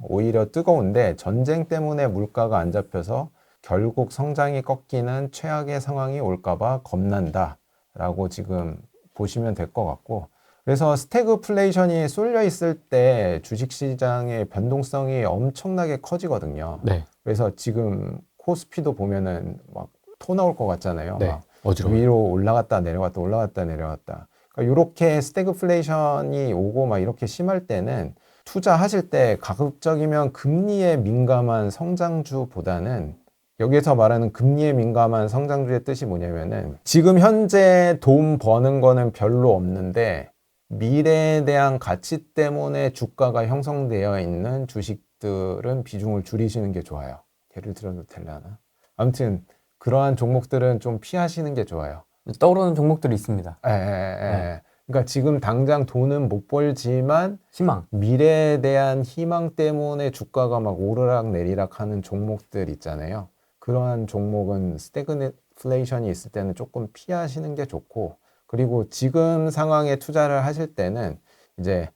오히려 뜨거운데 전쟁 때문에 물가가 안 잡혀서 결국 성장이 꺾이는 최악의 상황이 올까봐 겁난다 라고 지금 보시면 될 것 같고 그래서 스태그플레이션이 쏠려 있을 때 주식시장의 변동성이 엄청나게 커지거든요. 네. 그래서 지금 코스피도 보면은 막 토 나올 것 같잖아요. 네. 막 어지러워요. 위로 올라갔다 내려갔다 올라갔다 내려갔다. 그러니까 이렇게 스태그플레이션이 오고 막 이렇게 심할 때는 투자하실 때 가급적이면 금리에 민감한 성장주보다는 여기에서 말하는 금리에 민감한 성장주의 뜻이 뭐냐면은 지금 현재 돈 버는 거는 별로 없는데 미래에 대한 가치 때문에 주가가 형성되어 있는 주식들은 비중을 줄이시는 게 좋아요. 예를 들어도 되려나? 아무튼 그러한 종목들은 좀 피하시는 게 좋아요. 떠오르는 종목들이 있습니다. 네. 그러니까 지금 당장 돈은 못 벌지만 희망. 미래에 대한 희망 때문에 주가가 막 오르락 내리락 하는 종목들 있잖아요. 그러한 종목은 스태그플레이션이 있을 때는 조금 피하시는 게 좋고 그리고 지금 상황에 투자를 하실 때는 이제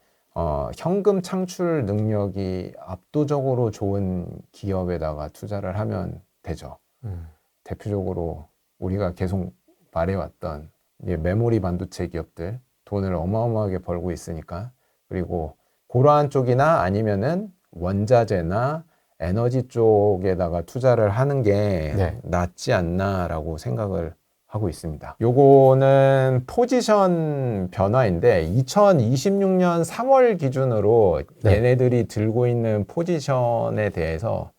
현금 창출 능력이 압도적으로 좋은 기업에다가 투자를 하면 되죠. 대표적으로 우리가 계속 말해왔던 이제 메모리 반도체 기업들, 돈을 어마어마하게 벌고 있으니까. 그리고 그러한 쪽이나 아니면은 원자재나 에너지 쪽에다가 투자를 하는 게 네. 낫지 않나라고 생각을 하고 있습니다. 요거는 포지션 변화인데 2026년 3월 기준으로 네. 얘네들이 들고 있는 포지션에 대해서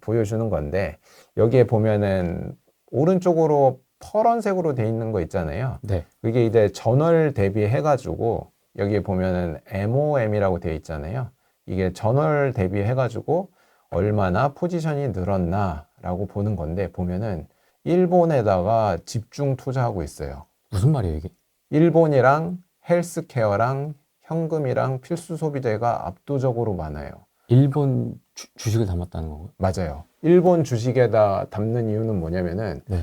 보여주는 건데 여기에 보면은 오른쪽으로 파란색으로 돼 있는 거 있잖아요. 네. 그게 이제 전월 대비해 가지고 여기에 보면은 MOM이라고 되어 있잖아요. 이게 전월 대비해 가지고 얼마나 포지션이 늘었나라고 보는 건데 보면은 일본에다가 집중 투자하고 있어요. 무슨 말이에요, 이게? 일본이랑 헬스케어랑 현금이랑 필수 소비재가 압도적으로 많아요. 일본 주식을 담았다는 거고요. 맞아요. 일본 주식에다 담는 이유는 뭐냐면은 네.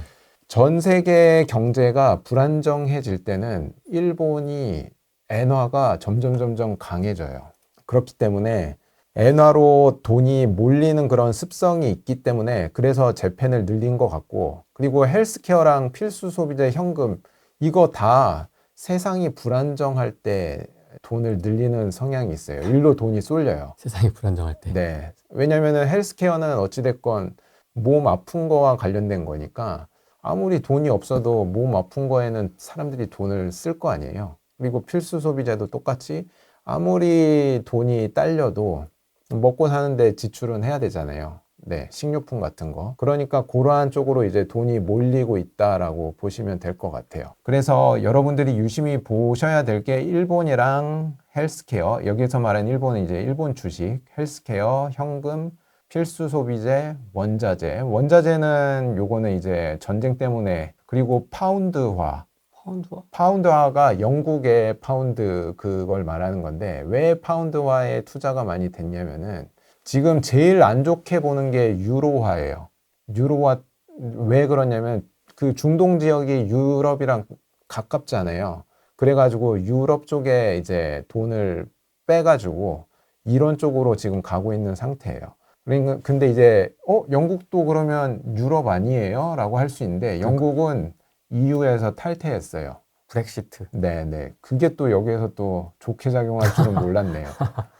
전 세계 경제가 불안정해질 때는 일본이 엔화가 점점 강해져요. 그렇기 때문에 엔화로 돈이 몰리는 그런 습성이 있기 때문에 그래서 재팬을 늘린 것 같고 그리고 헬스케어랑 필수 소비재 현금 이거 다 세상이 불안정할 때 돈을 늘리는 성향이 있어요. 일로 돈이 쏠려요. 세상이 불안정할 때. 네. 왜냐면은 헬스케어는 어찌됐건 몸 아픈 거와 관련된 거니까 아무리 돈이 없어도 몸 아픈 거에는 사람들이 돈을 쓸 거 아니에요. 그리고 필수 소비재도 똑같이 아무리 돈이 딸려도 먹고 사는데 지출은 해야 되잖아요. 네. 식료품 같은 거. 그러니까 그러한 쪽으로 이제 돈이 몰리고 있다라고 보시면 될 것 같아요. 그래서 여러분들이 유심히 보셔야 될 게 일본이랑 헬스케어. 여기서 말하는 일본은 이제 일본 주식, 헬스케어, 현금, 필수 소비재, 원자재. 원자재는 요거는 이제 전쟁 때문에 그리고 파운드화. 파운드와? 파운드화가 영국의 파운드 그걸 말하는 건데 왜 파운드화에 투자가 많이 됐냐면은 지금 제일 안 좋게 보는 게 유로화예요. 유로화 왜 그러냐면 그 중동 지역이 유럽이랑 가깝잖아요. 그래가지고 유럽 쪽에 이제 돈을 빼가지고 이런 쪽으로 지금 가고 있는 상태예요. 그러니까 근데 이제 영국도 그러면 유럽 아니에요? 라고 할 수 있는데 영국은 EU에서 탈퇴했어요. 브렉시트. 네네. 그게 또 여기에서 또 좋게 작용할 줄은 몰랐네요.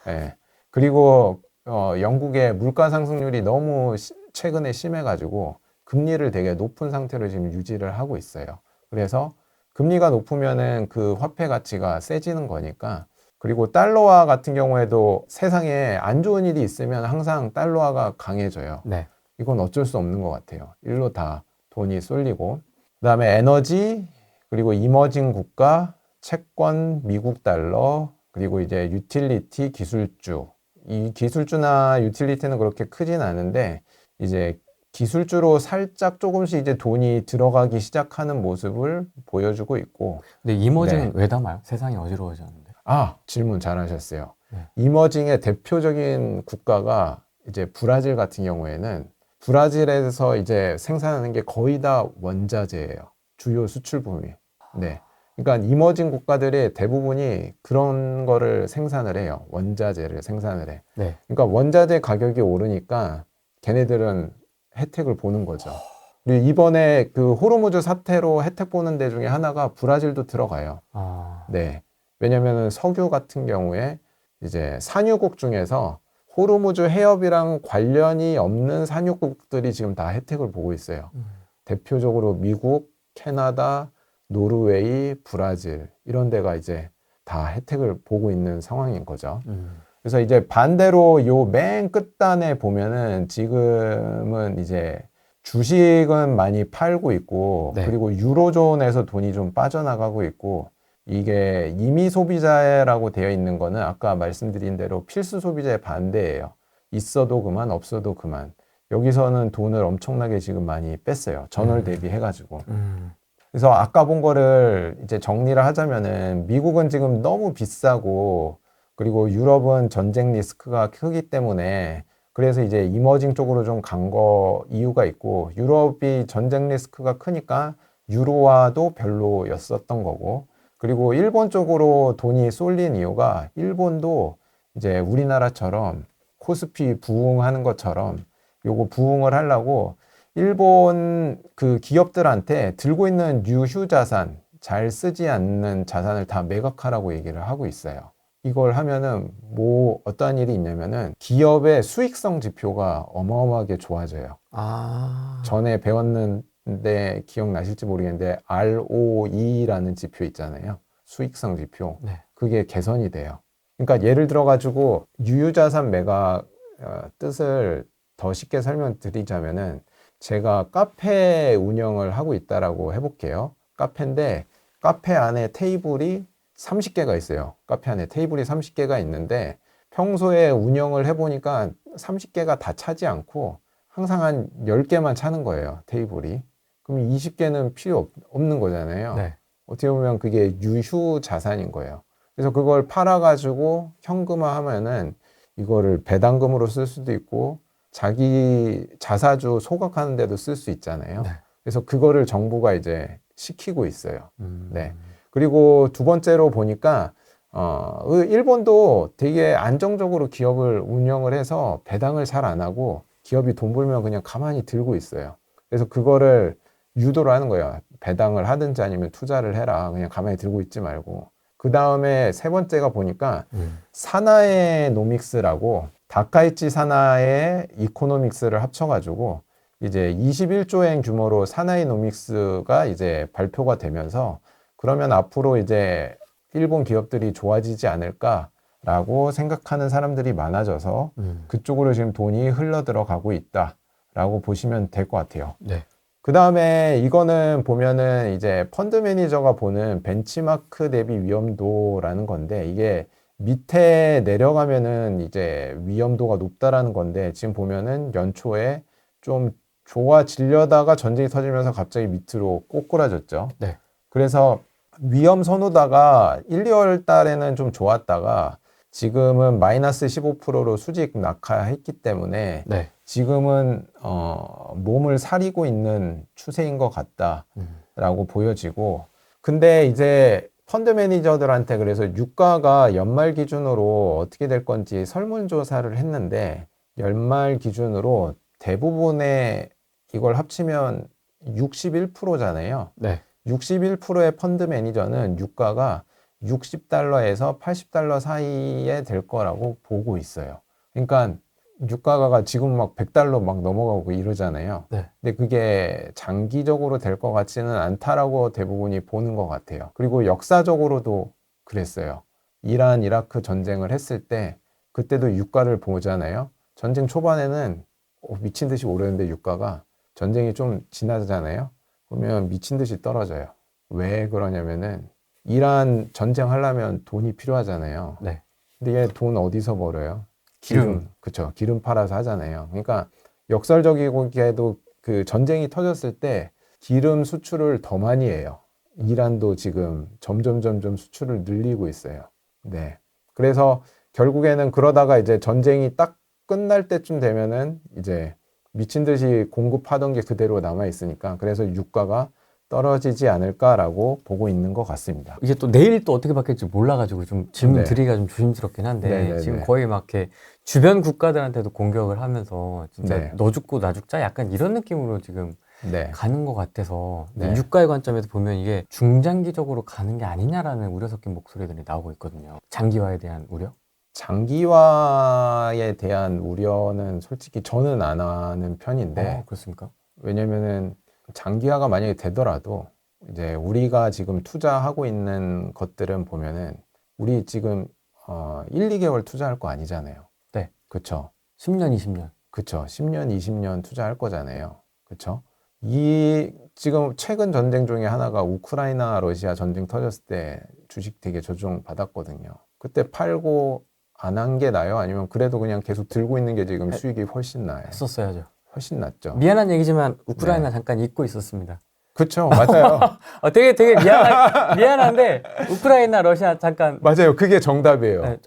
네. 그리고 영국의 물가 상승률이 너무 최근에 심해가지고 금리를 되게 높은 상태로 지금 유지를 하고 있어요. 그래서 금리가 높으면은 그 화폐 가치가 세지는 거니까 그리고 달러화 같은 경우에도 세상에 안 좋은 일이 있으면 항상 달러화가 강해져요. 네. 이건 어쩔 수 없는 것 같아요. 일로 다 돈이 쏠리고 그다음에 에너지 그리고 이머징 국가, 채권, 미국 달러, 그리고 이제 유틸리티, 기술주. 이 기술주나 유틸리티는 그렇게 크진 않은데 이제 기술주로 살짝 조금씩 이제 돈이 들어가기 시작하는 모습을 보여주고 있고. 근데 이머징은 네. 왜 담아요? 세상이 어지러워졌는데. 질문 잘하셨어요. 네. 이머징의 대표적인 국가가 이제 브라질 같은 경우에는 브라질에서 이제 생산하는 게 거의 다 원자재예요. 주요 수출품이. 네. 그러니까 이머징 국가들의 대부분이 그런 거를 생산을 해요. 원자재를 생산을 해. 네. 그러니까 원자재 가격이 오르니까 걔네들은 혜택을 보는 거죠. 그리고 이번에 그 호르무즈 사태로 혜택 보는 데 중에 하나가 브라질도 들어가요. 아, 네. 왜냐면은 석유 같은 경우에 이제 산유국 중에서 호르무즈 해협이랑 관련이 없는 산유국들이 지금 다 혜택을 보고 있어요. 대표적으로 미국, 캐나다, 노르웨이, 브라질 이런 데가 이제 다 혜택을 보고 있는 상황인 거죠. 그래서 이제 반대로 요 맨 끝단에 보면은 지금은 이제 주식은 많이 팔고 있고 네. 그리고 유로존에서 돈이 좀 빠져나가고 있고 이게 임의 소비자라고 되어 있는 거는 아까 말씀드린 대로 필수 소비자의 반대예요. 있어도 그만 없어도 그만. 여기서는 돈을 엄청나게 지금 많이 뺐어요. 전월 대비해가지고. 그래서 아까 본 거를 이제 정리를 하자면은 미국은 지금 너무 비싸고 그리고 유럽은 전쟁 리스크가 크기 때문에 그래서 이제 이머징 쪽으로 좀 간 거 이유가 있고 유럽이 전쟁 리스크가 크니까 유로화도 별로였었던 거고 그리고 일본 쪽으로 돈이 쏠린 이유가 일본도 이제 우리나라처럼 코스피 부흥하는 것처럼 요거 부흥을 하려고 일본 그 기업들한테 들고 있는 유휴 자산, 잘 쓰지 않는 자산을 다 매각하라고 얘기를 하고 있어요. 이걸 하면은 뭐 어떠한 일이 있냐면은 기업의 수익성 지표가 어마어마하게 좋아져요. 아, 전에 배웠는데 기억나실지 모르겠는데 ROE라는 지표 있잖아요. 수익성 지표. 네. 그게 개선이 돼요. 그러니까 예를 들어 가지고 유유자산 매각 뜻을 더 쉽게 설명드리자면은 제가 카페 운영을 하고 있다라고 해볼게요. 카페인데 카페 안에 테이블이 30개가 있어요. 카페 안에 테이블이 30개가 있는데 평소에 운영을 해보니까 30개가 다 차지 않고 항상 한 10개만 차는 거예요. 테이블이. 그럼 20개는 필요 없는 거잖아요. 네. 어떻게 보면 그게 유휴 자산인 거예요. 그래서 그걸 팔아가지고 현금화 하면은 이거를 배당금으로 쓸 수도 있고 자기 자사주 소각하는 데도 쓸 수 있잖아요. 네. 그래서 그거를 정부가 이제 시키고 있어요. 음. 네. 그리고 두 번째로 보니까 일본도 되게 안정적으로 기업을 운영을 해서 배당을 잘 안 하고 기업이 돈 벌면 그냥 가만히 들고 있어요. 그래서 그거를 유도를 하는 거예요. 배당을 하든지 아니면 투자를 해라. 그냥 가만히 들고 있지 말고. 그 다음에 세 번째가 보니까 사나이 노믹스라고 다카이치 사나이 이코노믹스를 합쳐가지고 이제 21조엔 규모로 사나이 노믹스가 이제 발표가 되면서 그러면 앞으로 이제 일본 기업들이 좋아지지 않을까라고 생각하는 사람들이 많아져서 그쪽으로 지금 돈이 흘러 들어가고 있다라고 보시면 될 것 같아요. 네. 그 다음에 이거는 보면은 이제 펀드 매니저가 보는 벤치마크 대비 위험도라는 건데 이게 밑에 내려가면은 이제 위험도가 높다라는 건데 지금 보면은 연초에 좀 좋아지려다가 전쟁이 터지면서 갑자기 밑으로 꼬꾸라졌죠. 네. 그래서 위험 선호다가 1, 2월 달에는 좀 좋았다가 지금은 마이너스 15%로 수직 낙하했기 때문에 네. 지금은 몸을 사리고 있는 추세인 것 같다라고 보여지고 근데 이제 펀드 매니저들한테 그래서 유가가 연말 기준으로 어떻게 될 건지 설문조사를 했는데 연말 기준으로 대부분의 이걸 합치면 61%잖아요. 네. 61%의 펀드 매니저는 유가가 60달러에서 80달러 사이에 될 거라고 보고 있어요. 그러니까 유가가 지금 막 100달러 막 넘어가고 이러잖아요. 네. 근데 그게 장기적으로 될 것 같지는 않다라고 대부분이 보는 것 같아요. 그리고 역사적으로도 그랬어요. 이란, 이라크 전쟁을 했을 때 그때도 유가를 보잖아요. 전쟁 초반에는 미친 듯이 오르는데 유가가 전쟁이 좀 지나잖아요. 그러면 미친 듯이 떨어져요. 왜 그러냐면은 이란 전쟁 하려면 돈이 필요하잖아요. 네. 근데 얘 돈 어디서 벌어요? 기름. 그쵸. 기름 팔아서 하잖아요. 그러니까 역설적이게도 그 전쟁이 터졌을 때 기름 수출을 더 많이 해요. 이란도 지금 점점 수출을 늘리고 있어요. 네. 그래서 결국에는 그러다가 이제 전쟁이 딱 끝날 때쯤 되면은 이제 미친 듯이 공급하던 게 그대로 남아 있으니까 그래서 유가가 떨어지지 않을까라고 보고 있는 것 같습니다. 이게 또 내일 또 어떻게 바뀔지 몰라가지고 좀 질문 네. 드리기가 좀 조심스럽긴 한데 네네네. 지금 거의 막 이렇게 주변 국가들한테도 공격을 하면서 진짜 네. 너 죽고 나 죽자 약간 이런 느낌으로 지금 네. 가는 것 같아서 네. 유가의 관점에서 보면 이게 중장기적으로 가는 게 아니냐라는 우려 섞인 목소리들이 나오고 있거든요. 장기화에 대한 우려? 장기화에 대한 우려는 솔직히 저는 안 하는 편인데 그렇습니까? 왜냐면은 장기화가 만약에 되더라도 이제 우리가 지금 투자하고 있는 것들은 보면은 우리 지금 1, 2개월 투자할 거 아니잖아요. 네. 그쵸? 10년, 20년. 그쵸? 10년, 20년 투자할 거잖아요. 그쵸? 이 지금 최근 전쟁 중에 하나가 우크라이나 러시아 전쟁 터졌을 때 주식 되게 조정 받았거든요. 그때 팔고 안 한 게 나요? 아니면 그래도 그냥 계속 들고 있는 게 지금 수익이 훨씬 나요? 했었어야죠. 훨씬 낫죠. 미안한 얘기지만 우크라이나 네. 잠깐 잊고 있었습니다. 그쵸, 맞아요. 되게 미안한데 우크라이나 러시아 잠깐 맞아요. 그게 정답이에요. 네,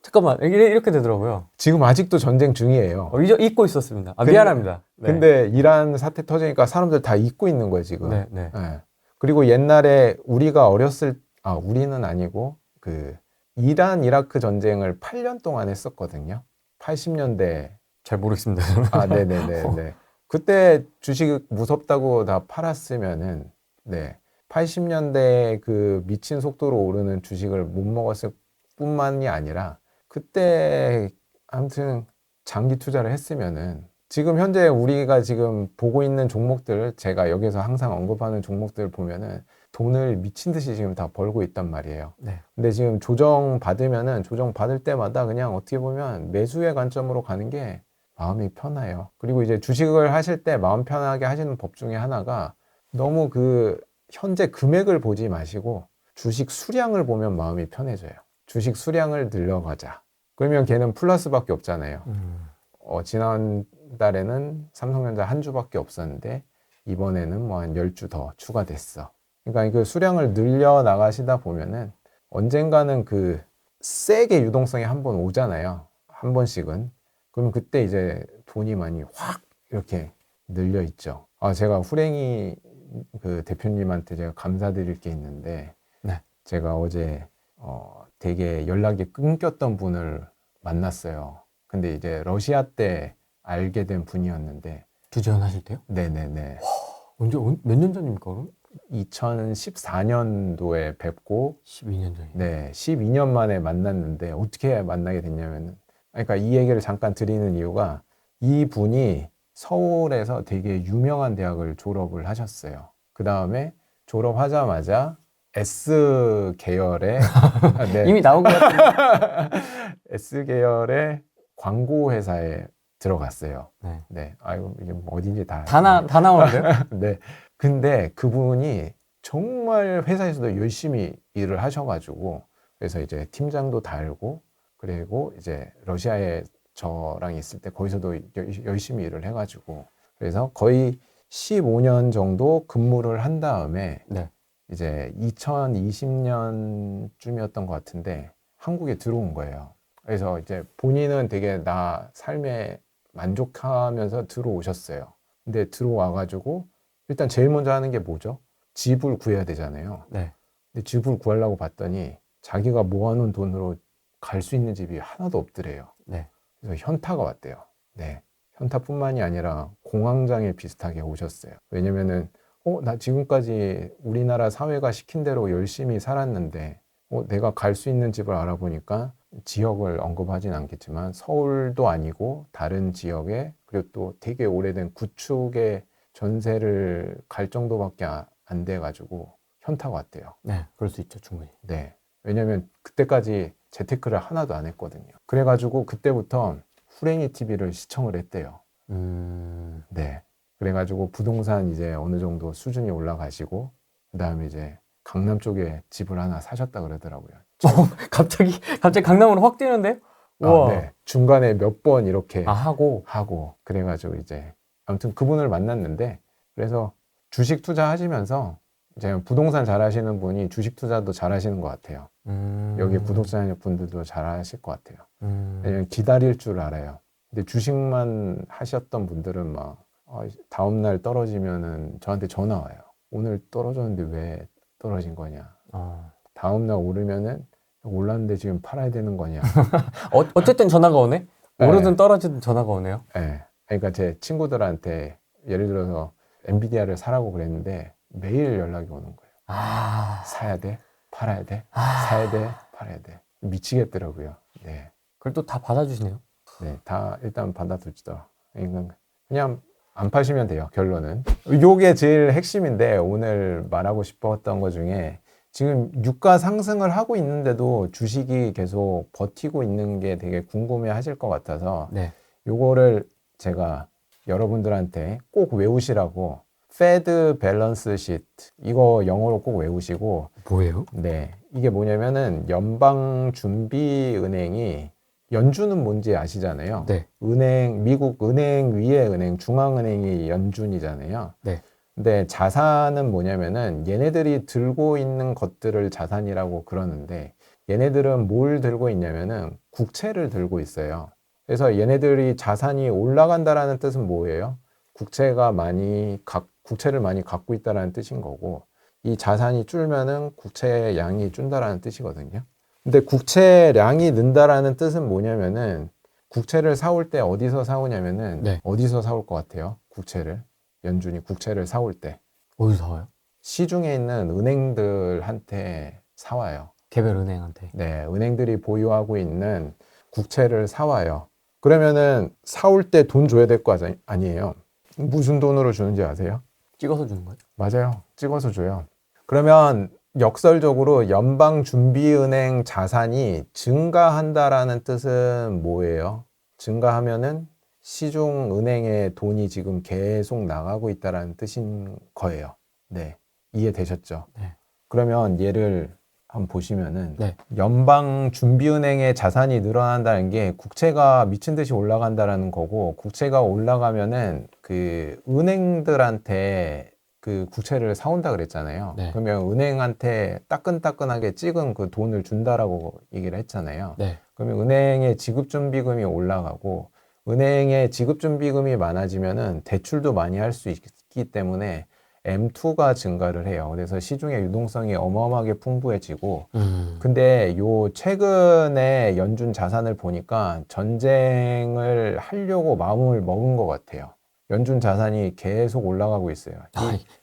잠깐만 이렇게 되더라고요. 지금 아직도 전쟁 중이에요. 잊고 있었습니다. 미안합니다. 네. 근데 이란 사태 터지니까 사람들 다 잊고 있는 거예요, 지금. 네, 네. 예. 그리고 옛날에 우리가 우리는 아니고 그 이란 이라크 전쟁을 8년 동안 했었거든요. 80년대. 잘 모르겠습니다. 네네네. 그때 주식 무섭다고 다 팔았으면은, 네. 80년대 그 미친 속도로 오르는 주식을 못 먹었을 뿐만이 아니라 그때 아무튼 장기 투자를 했으면은 지금 현재 우리가 지금 보고 있는 종목들, 제가 여기서 항상 언급하는 종목들 보면은 돈을 미친 듯이 지금 다 벌고 있단 말이에요. 네. 근데 지금 조정 받으면은 조정 받을 때마다 그냥 어떻게 보면 매수의 관점으로 가는 게 마음이 편해요. 그리고 이제 주식을 하실 때 마음 편하게 하시는 법 중에 하나가 너무 그 현재 금액을 보지 마시고 주식 수량을 보면 마음이 편해져요. 주식 수량을 늘려가자. 그러면 걔는 플러스밖에 없잖아요. 지난 달에는 삼성전자 한 주밖에 없었는데 이번에는 뭐 한 10주 더 추가됐어. 그러니까 그 수량을 늘려 나가시다 보면은 언젠가는 그 세게 유동성이 한 번 오잖아요. 한 번씩은. 그럼 그때 이제 돈이 많이 확 이렇게 늘려 있죠. 제가 후랭이 그 대표님한테 제가 감사드릴 게 있는데 네. 제가 어제 되게 연락이 끊겼던 분을 만났어요. 근데 이제 러시아 때 알게 된 분이었는데 주재원 하실 때요? 네네네. 언제 몇 년 전입니까 그럼? 2014년도에 뵙고 12년 전이요. 네, 12년 만에 만났는데 어떻게 만나게 됐냐면은 그러니까 이 얘기를 잠깐 드리는 이유가 이 분이 서울에서 되게 유명한 대학을 졸업을 하셨어요. 그 다음에 졸업하자마자 S 계열의 네, 이미 나온 것 같은데. S 계열의 광고 회사에 들어갔어요. 네. 네, 아이고 이게 뭐 어딘지 다 다 나오는데요? 네. 근데 그분이 정말 회사에서도 열심히 일을 하셔가지고, 그래서 이제 팀장도 달고, 그리고 이제 러시아에 저랑 있을 때 거기서도 열심히 일을 해가지고, 그래서 거의 15년 정도 근무를 한 다음에, 네. 이제 2020년쯤이었던 것 같은데, 한국에 들어온 거예요. 그래서 이제 본인은 되게 나 삶에 만족하면서 들어오셨어요. 근데 들어와가지고, 일단 제일 먼저 하는 게 뭐죠? 집을 구해야 되잖아요. 네. 근데 집을 구하려고 봤더니 자기가 모아놓은 돈으로 갈 수 있는 집이 하나도 없더래요. 네. 그래서 현타가 왔대요. 네. 현타뿐만이 아니라 공황장애 비슷하게 오셨어요. 왜냐면은 나 지금까지 우리나라 사회가 시킨 대로 열심히 살았는데 내가 갈 수 있는 집을 알아보니까 지역을 언급하진 않겠지만 서울도 아니고 다른 지역에 그리고 또 되게 오래된 구축의 전세를 갈 정도밖에 안 돼가지고 현타가 왔대요. 네. 그럴 수 있죠, 충분히. 네. 왜냐면 그때까지 재테크를 하나도 안 했거든요. 그래가지고 그때부터 후랭이 TV를 시청을 했대요. 네. 그래가지고 부동산 이제 어느 정도 수준이 올라가시고, 그 다음에 이제 강남 쪽에 집을 하나 사셨다 그러더라고요. 갑자기 강남으로 확 뛰는데? 네. 중간에 몇 번 이렇게 하고. 그래가지고 이제 아무튼 그분을 만났는데, 그래서 주식 투자하시면서 이제 부동산 잘 하시는 분이 주식 투자도 잘 하시는 것 같아요. 여기 구독자 분들도 잘 하실 것 같아요. 왜냐면 기다릴 줄 알아요. 근데 주식만 하셨던 분들은 막 다음날 떨어지면은 저한테 전화 와요. 오늘 떨어졌는데 왜 떨어진 거냐. 다음날 오르면은 올랐는데 지금 팔아야 되는 거냐. 어쨌든 전화가 오네? 네. 오르든 떨어지든 전화가 오네요. 네. 그러니까 제 친구들한테 예를 들어서 엔비디아를 사라고 그랬는데 매일 연락이 오는 거예요. 사야 돼? 팔아야 돼? 사야 돼? 팔아야 돼? 미치겠더라고요. 네. 그걸 또 다 받아주시네요. 네. 다 일단 받아두죠. 그냥 안 파시면 돼요. 결론은. 요게 제일 핵심인데 오늘 말하고 싶었던 것 중에 지금 유가 상승을 하고 있는데도 주식이 계속 버티고 있는 게 되게 궁금해 하실 것 같아서 네. 요거를 제가 여러분들한테 꼭 외우시라고 Fed 밸런스 시트 이거 영어로 꼭 외우시고 뭐예요? 네 이게 뭐냐면은 연방준비은행이 연준은 뭔지 아시잖아요. 네. 미국 은행 위에 은행 중앙은행이 연준이잖아요. 네. 근데 자산은 뭐냐면은 얘네들이 들고 있는 것들을 자산이라고 그러는데 얘네들은 뭘 들고 있냐면은 국채를 들고 있어요. 그래서 얘네들이 자산이 올라간다라는 뜻은 뭐예요? 국채를 많이 갖고 있다라는 뜻인 거고 이 자산이 줄면은 국채의 양이 준다라는 뜻이거든요. 근데 국채량이 는다라는 뜻은 뭐냐면은 국채를 사올 때 어디서 사오냐면은 네. 어디서 사올 것 같아요? 국채를 연준이 국채를 사올 때 어디서 사와요? 시중에 있는 은행들한테 사와요. 개별 은행한테. 네, 은행들이 보유하고 있는 국채를 사와요. 그러면은 사올 때 돈 줘야 될 거 아니에요. 무슨 돈으로 주는지 아세요? 찍어서 주는 거예요? 맞아요. 찍어서 줘요. 그러면 역설적으로 연방준비은행 자산이 증가한다라는 뜻은 뭐예요? 증가하면은 시중은행에 돈이 지금 계속 나가고 있다라는 뜻인 거예요. 네. 이해되셨죠? 네. 그러면 얘를 한번 보시면은 네. 연방준비은행의 자산이 늘어난다는 게 국채가 미친 듯이 올라간다라는 거고, 국채가 올라가면은 그 은행들한테 그 국채를 사온다 그랬잖아요. 네. 그러면 은행한테 따끈따끈하게 찍은 그 돈을 준다라고 얘기를 했잖아요. 네. 그러면 은행의 지급준비금이 올라가고, 은행의 지급준비금이 많아지면은 대출도 많이 할 수 있기 때문에 M2가 증가를 해요. 그래서 시중의 유동성이 어마어마하게 풍부해지고, 근데 요 최근에 연준 자산을 보니까 전쟁을 하려고 마음을 먹은 것 같아요. 연준 자산이 계속 올라가고 있어요.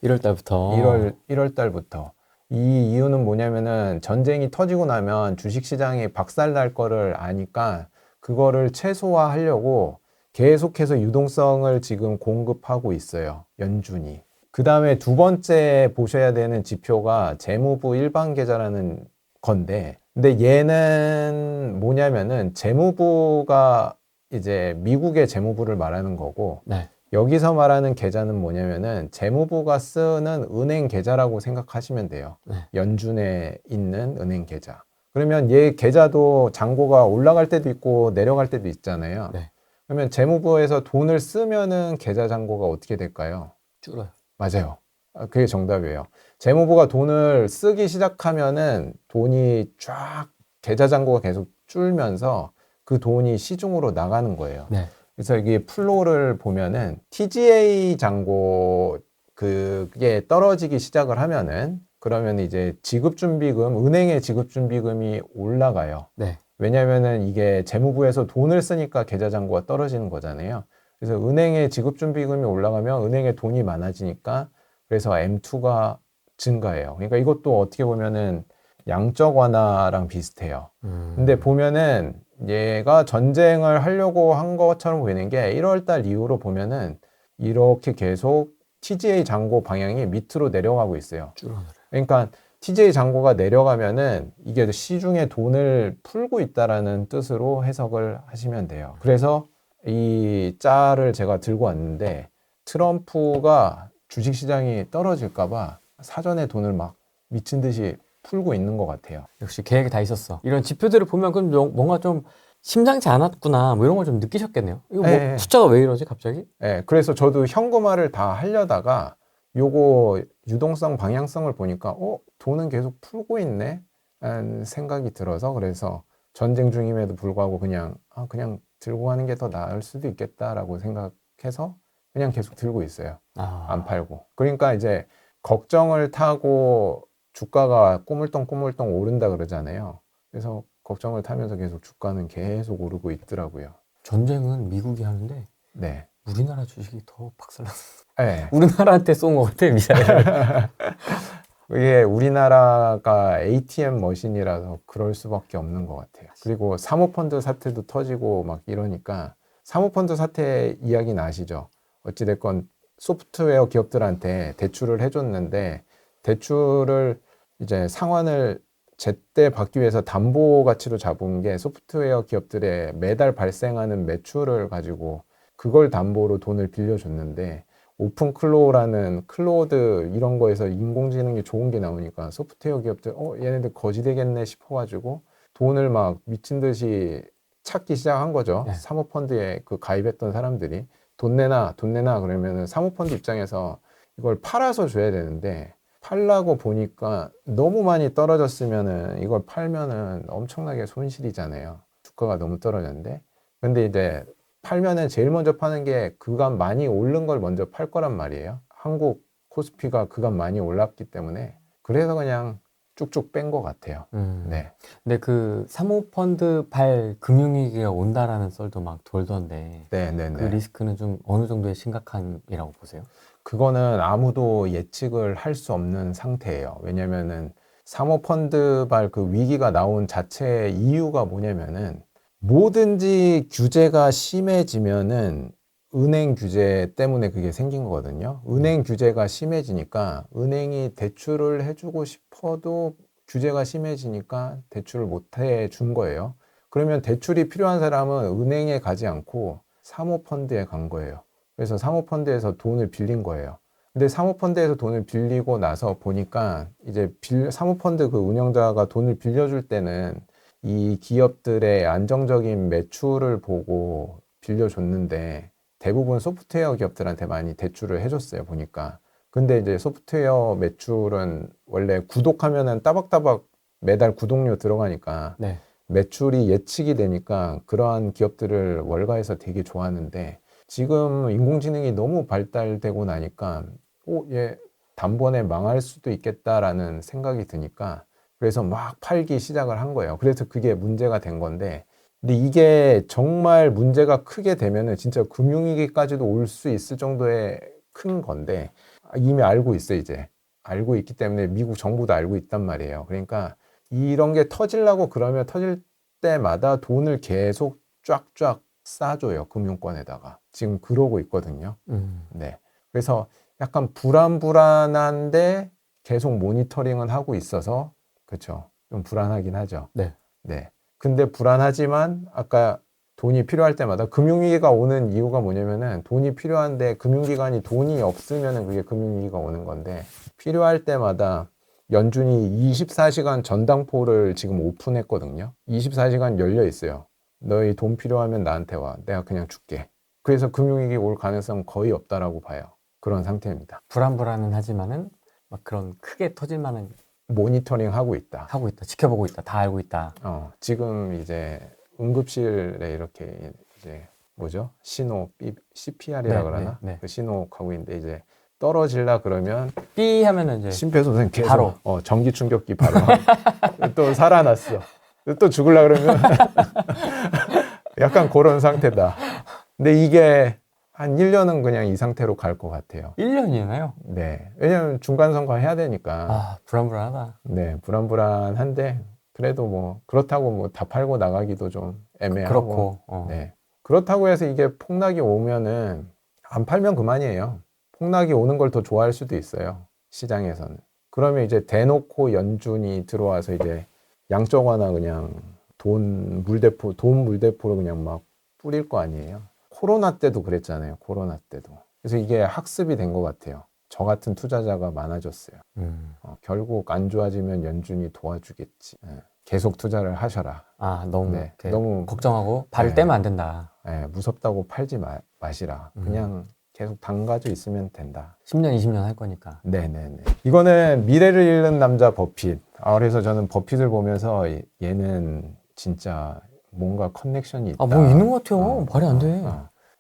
1월 달부터. 1월 달부터. 이 이유는 뭐냐면은 전쟁이 터지고 나면 주식시장이 박살날 거를 아니까 그거를 최소화하려고 계속해서 유동성을 지금 공급하고 있어요. 연준이. 그 다음에 두 번째 보셔야 되는 지표가 재무부 일반계좌라는 건데, 근데 얘는 뭐냐면은 재무부가 이제 미국의 재무부를 말하는 거고, 네. 여기서 말하는 계좌는 뭐냐면은 재무부가 쓰는 은행 계좌라고 생각하시면 돼요. 네. 연준에 있는 은행 계좌. 그러면 얘 계좌도 잔고가 올라갈 때도 있고 내려갈 때도 있잖아요. 네. 그러면 재무부에서 돈을 쓰면은 계좌 잔고가 어떻게 될까요? 줄어요. 맞아요. 그게 정답이에요. 재무부가 돈을 쓰기 시작하면은 돈이 쫙 계좌 잔고가 계속 줄면서 그 돈이 시중으로 나가는 거예요. 네. 그래서 이게 플로우를 보면은 TGA 잔고 그게 떨어지기 시작을 하면은 그러면 이제 지급준비금, 은행의 지급준비금이 올라가요. 네. 왜냐면은 이게 재무부에서 돈을 쓰니까 계좌 잔고가 떨어지는 거잖아요. 그래서 은행의 지급준비금이 올라가면 은행에 돈이 많아지니까 그래서 M2가 증가해요. 그러니까 이것도 어떻게 보면은 양적 완화랑 비슷해요. 근데 보면은 얘가 전쟁을 하려고 한 것처럼 보이는 게 1월 달 이후로 보면은 이렇게 계속 TGA 잔고 방향이 밑으로 내려가고 있어요. 줄어들어요. 그러니까 TGA 잔고가 내려가면은 이게 시중에 돈을 풀고 있다라는 뜻으로 해석을 하시면 돼요. 그래서 이 짤을 제가 들고 왔는데 트럼프가 주식시장이 떨어질까봐 사전에 돈을 막 미친 듯이 풀고 있는 것 같아요. 역시 계획이 다 있었어. 이런 지표들을 보면 그럼 뭔가 좀 심상치 않았구나 뭐 이런 걸 좀 느끼셨겠네요. 이거 뭐 네. 숫자가 왜 이러지 갑자기? 네, 그래서 저도 현금화를 다 하려다가 요거 유동성 방향성을 보니까 돈은 계속 풀고 있네 라는 생각이 들어서 그래서 전쟁 중임에도 불구하고 그냥 들고 가는 게 더 나을 수도 있겠다라고 생각해서 그냥 계속 들고 있어요. 안 팔고. 그러니까 이제 걱정을 타고 주가가 꾸물덩꾸물덩 오른다 그러잖아요. 그래서 걱정을 타면서 계속 주가는 계속 오르고 있더라고요. 전쟁은 미국이 하는데 네. 우리나라 주식이 더 박살났어. 네. 우리나라한테 쏜 것 같아 미사일을. 이게 우리나라가 ATM 머신이라서 그럴 수밖에 없는 것 같아요. 그리고 사모펀드 사태도 터지고 막 이러니까 사모펀드 사태 이야기는 아시죠? 어찌됐건 소프트웨어 기업들한테 대출을 해줬는데 대출을 이제 상환을 제때 받기 위해서 담보 가치로 잡은 게 소프트웨어 기업들의 매달 발생하는 매출을 가지고 그걸 담보로 돈을 빌려줬는데 오픈 클로우라는 클로우드 이런 거에서 인공지능이 좋은 게 나오니까 소프트웨어 기업들 얘네들 거지 되겠네 싶어가지고 돈을 막 미친 듯이 찾기 시작한 거죠. 네. 사모펀드에 그 가입했던 사람들이 돈 내놔 그러면은 사모펀드 입장에서 이걸 팔아서 줘야 되는데 팔라고 보니까 너무 많이 떨어졌으면은 이걸 팔면은 엄청나게 손실이잖아요. 주가가 너무 떨어졌는데 근데 이제 팔면은 제일 먼저 파는 게 그간 많이 오른 걸 먼저 팔 거란 말이에요. 한국 코스피가 그간 많이 올랐기 때문에 그래서 그냥 쭉쭉 뺀 것 같아요. 네. 근데 그 사모펀드 발 금융위기가 온다라는 썰도 막 돌던데 네. 그 리스크는 좀 어느 정도의 심각함이라고 보세요? 그거는 아무도 예측을 할 수 없는 상태예요. 왜냐면은 사모펀드발 그 위기가 나온 자체의 이유가 뭐냐면은 뭐든지 규제가 심해지면은 은행 규제 때문에 그게 생긴 거거든요. 은행 규제가 심해지니까 은행이 대출을 해주고 싶어도 규제가 심해지니까 대출을 못 해준 거예요. 그러면 대출이 필요한 사람은 은행에 가지 않고 사모펀드에 간 거예요. 그래서 사모펀드에서 돈을 빌린 거예요. 근데 사모펀드에서 돈을 빌리고 나서 보니까 이제 사모펀드 그 운영자가 돈을 빌려줄 때는 이 기업들의 안정적인 매출을 보고 빌려줬는데 대부분 소프트웨어 기업들한테 많이 대출을 해줬어요, 보니까. 근데 이제 소프트웨어 매출은 원래 구독하면은 따박따박 매달 구독료 들어가니까 네. 매출이 예측이 되니까 그러한 기업들을 월가에서 되게 좋아하는데 지금 인공지능이 너무 발달되고 나니까 얘 단번에 망할 수도 있겠다라는 생각이 드니까 그래서 막 팔기 시작을 한 거예요. 그래서 그게 문제가 된 건데 근데 이게 정말 문제가 크게 되면은 진짜 금융위기까지도 올 수 있을 정도의 큰 건데 이미 알고 있어요, 이제. 알고 있기 때문에 미국 정부도 알고 있단 말이에요. 그러니까 이런 게 터지려고 그러면 터질 때마다 돈을 계속 쫙쫙 싸줘요, 금융권에다가. 지금 그러고 있거든요. 네. 그래서 약간 불안한데 계속 모니터링은 하고 있어서, 그렇죠. 좀 불안하긴 하죠. 네. 네. 근데 불안하지만 아까 돈이 필요할 때마다 금융위기가 오는 이유가 뭐냐면은 돈이 필요한데 금융기관이 돈이 없으면은 그게 금융위기가 오는 건데 필요할 때마다 연준이 24시간 전당포를 지금 오픈했거든요. 24시간 열려 있어요. 너희 돈 필요하면 나한테 와. 내가 그냥 줄게. 그래서 금융위기 올 가능성 거의 없다라고 봐요. 그런 상태입니다. 불안불안은 하지만은 막 그런 크게 터질 만한 모니터링 하고 있다. 하고 있다. 지켜보고 있다. 다 알고 있다. 지금 이제 응급실에 이렇게 이제 뭐죠? 신호 CPR이라 네, 그러나? 네, 네. 그 신호 가고 있는데 이제 떨어질라 그러면 삐 하면은 이제 심폐소생 계속 바로. 전기 충격기 바로 또 살아났어. 또 죽을라 그러면 약간 그런 상태다. 근데 이게 한 1년은 그냥 이 상태로 갈 것 같아요. 1년이나요? 네. 왜냐면 중간 선거 해야 되니까. 아, 불안불안하다. 네, 불안불안한데 그래도 뭐 그렇다고 뭐 다 팔고 나가기도 좀 애매하고. 그렇고. 네. 그렇다고 해서 이게 폭락이 오면은 안 팔면 그만이에요. 폭락이 오는 걸 더 좋아할 수도 있어요. 시장에서는. 그러면 이제 대놓고 연준이 들어와서 이제 양적 완화 그냥 돈 물대포로 그냥 막 뿌릴 거 아니에요. 코로나 때도 그랬잖아요. 코로나 때도. 그래서 이게 학습이 된 것 같아요. 저 같은 투자자가 많아졌어요. 결국 안 좋아지면 연준이 도와주겠지. 계속 투자를 하셔라. 아, 너무, 네, 이렇게 너무 걱정하고 발을 네. 떼면 안 된다. 무섭다고 팔지 마시라. 그냥 계속 담가져 있으면 된다. 10년, 20년 할 거니까. 네네네. 이거는 미래를 잃는 남자 버핏. 그래서 저는 버핏을 보면서 얘는 진짜 뭔가 커넥션이 있다. 아, 뭐 있는 것 같아요. 말이 안 돼.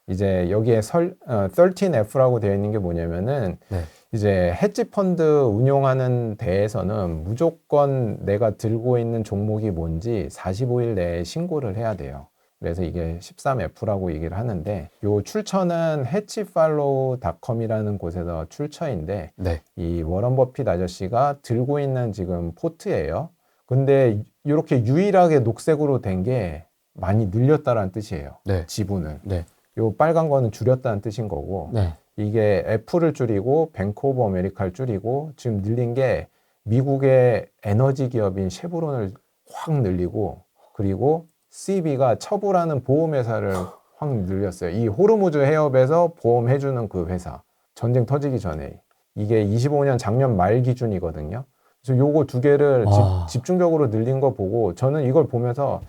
이제 여기에 13F라고 되어 있는 게 뭐냐면은 네. 이제 헤지 펀드 운용하는 데에서는 무조건 내가 들고 있는 종목이 뭔지 45일 내에 신고를 해야 돼요. 그래서 이게 13F라고 얘기를 하는데 요 출처는 hedgefollow.com이라는 곳에서 출처인데 네. 이 워런 버핏 아저씨가 들고 있는 지금 포트예요. 근데 이렇게 유일하게 녹색으로 된 게 많이 늘렸다라는 뜻이에요. 네. 지분을. 네. 요 빨간 거는 줄였다는 뜻인 거고 네. 이게 F를 줄이고 뱅크 오브 아메리카를 줄이고 지금 늘린 게 미국의 에너지 기업인 쉐브론을 확 늘리고 그리고 CB가 처부라는 보험회사를 확 늘렸어요. 이 호르무즈 해협에서 보험해주는 그 회사. 전쟁 터지기 전에. 이게 25년 작년 말 기준이거든요. 그래서 요거 두 개를 집중적으로 늘린 거 보고 저는 이걸 보면서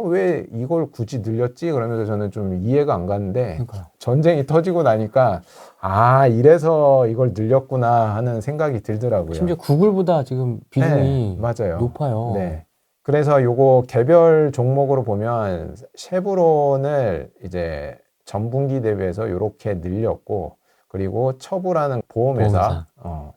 왜 이걸 굳이 늘렸지? 그러면서 저는 좀 이해가 안 갔는데 그러니까요. 전쟁이 터지고 나니까 이래서 이걸 늘렸구나 하는 생각이 들더라고요. 심지어 구글보다 지금 비중이 맞아요. 높아요. 네. 그래서 요거 개별 종목으로 보면 쉐브론을 이제 전분기 대비해서 요렇게 늘렸고 그리고 처부라는 보험회사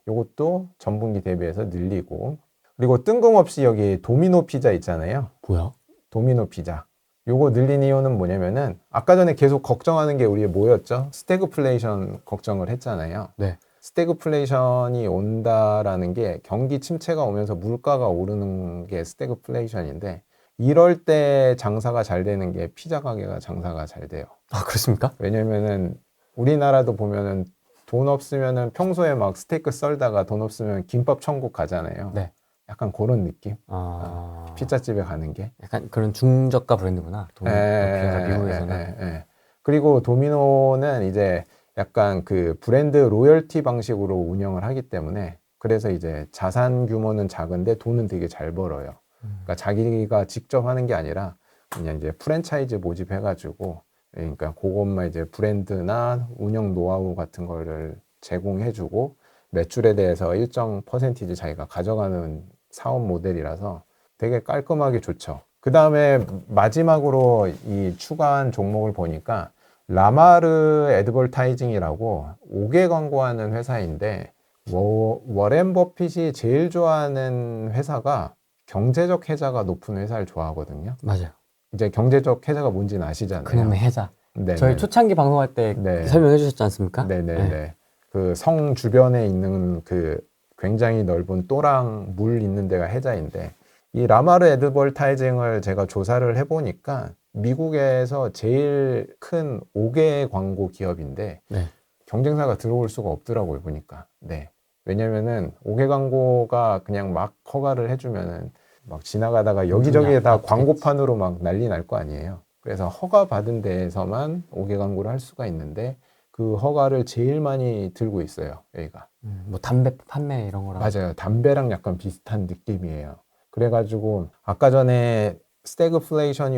요것도 전분기 대비해서 늘리고 그리고 뜬금없이 여기 도미노 피자 있잖아요. 뭐야? 도미노 피자. 요거 늘린 이유는 뭐냐면은 아까 전에 계속 걱정하는 게 우리 뭐였죠? 스태그플레이션 걱정을 했잖아요. 네. 스태그플레이션이 온다라는 게 경기 침체가 오면서 물가가 오르는 게 스태그플레이션인데 이럴 때 장사가 잘 되는 게 피자 가게가 장사가 잘 돼요. 아, 그렇습니까? 왜냐면은 우리나라도 보면은 돈 없으면은 평소에 막 스테이크 썰다가 돈 없으면 김밥 천국 가잖아요. 네. 약간 그런 느낌? 아, 피자집에 가는 게. 약간 그런 중저가 브랜드구나. 피자가 미국에서는. 예. 그리고 도미노는 이제 약간 그 브랜드 로열티 방식으로 운영을 하기 때문에 그래서 이제 자산 규모는 작은데 돈은 되게 잘 벌어요. 그러니까 자기가 직접 하는 게 아니라 그냥 이제 프랜차이즈 모집해가지고 그러니까 그것만 이제 브랜드나 운영 노하우 같은 거를 제공해주고 매출에 대해서 일정 퍼센티지 자기가 가져가는 사업 모델이라서 되게 깔끔하게 좋죠. 그 다음에 마지막으로 이 추가한 종목을 보니까 라마르 애드버타이징이라고 5개 광고하는 회사인데 워렌 버핏이 제일 좋아하는 회사가 경제적 해자가 높은 회사를 좋아하거든요. 맞아요. 이제 경제적 해자가 뭔지는 아시잖아요. 그놈의 해자. 네네. 저희 초창기 방송할 때 네. 설명해 주셨지 않습니까? 네네네. 네. 그 성 주변에 있는 그 굉장히 넓은 또랑 물 있는 데가 해자인데 이 라마르 애드버타이징을 제가 조사를 해보니까 미국에서 제일 큰 5개 광고 기업인데 네. 경쟁사가 들어올 수가 없더라고요 보니까. 네. 왜냐면은 5개 광고가 그냥 막 허가를 해주면은 막 지나가다가 여기저기에 다 광고판으로 막 난리 날 거 아니에요. 그래서 허가 받은 데에서만 5개 광고를 할 수가 있는데 그 허가를 제일 많이 들고 있어요 여기가. 뭐 담배 판매 이런 거랑. 맞아요. 담배랑 약간 비슷한 느낌이에요. 그래가지고 아까 전에 스태그플레이션이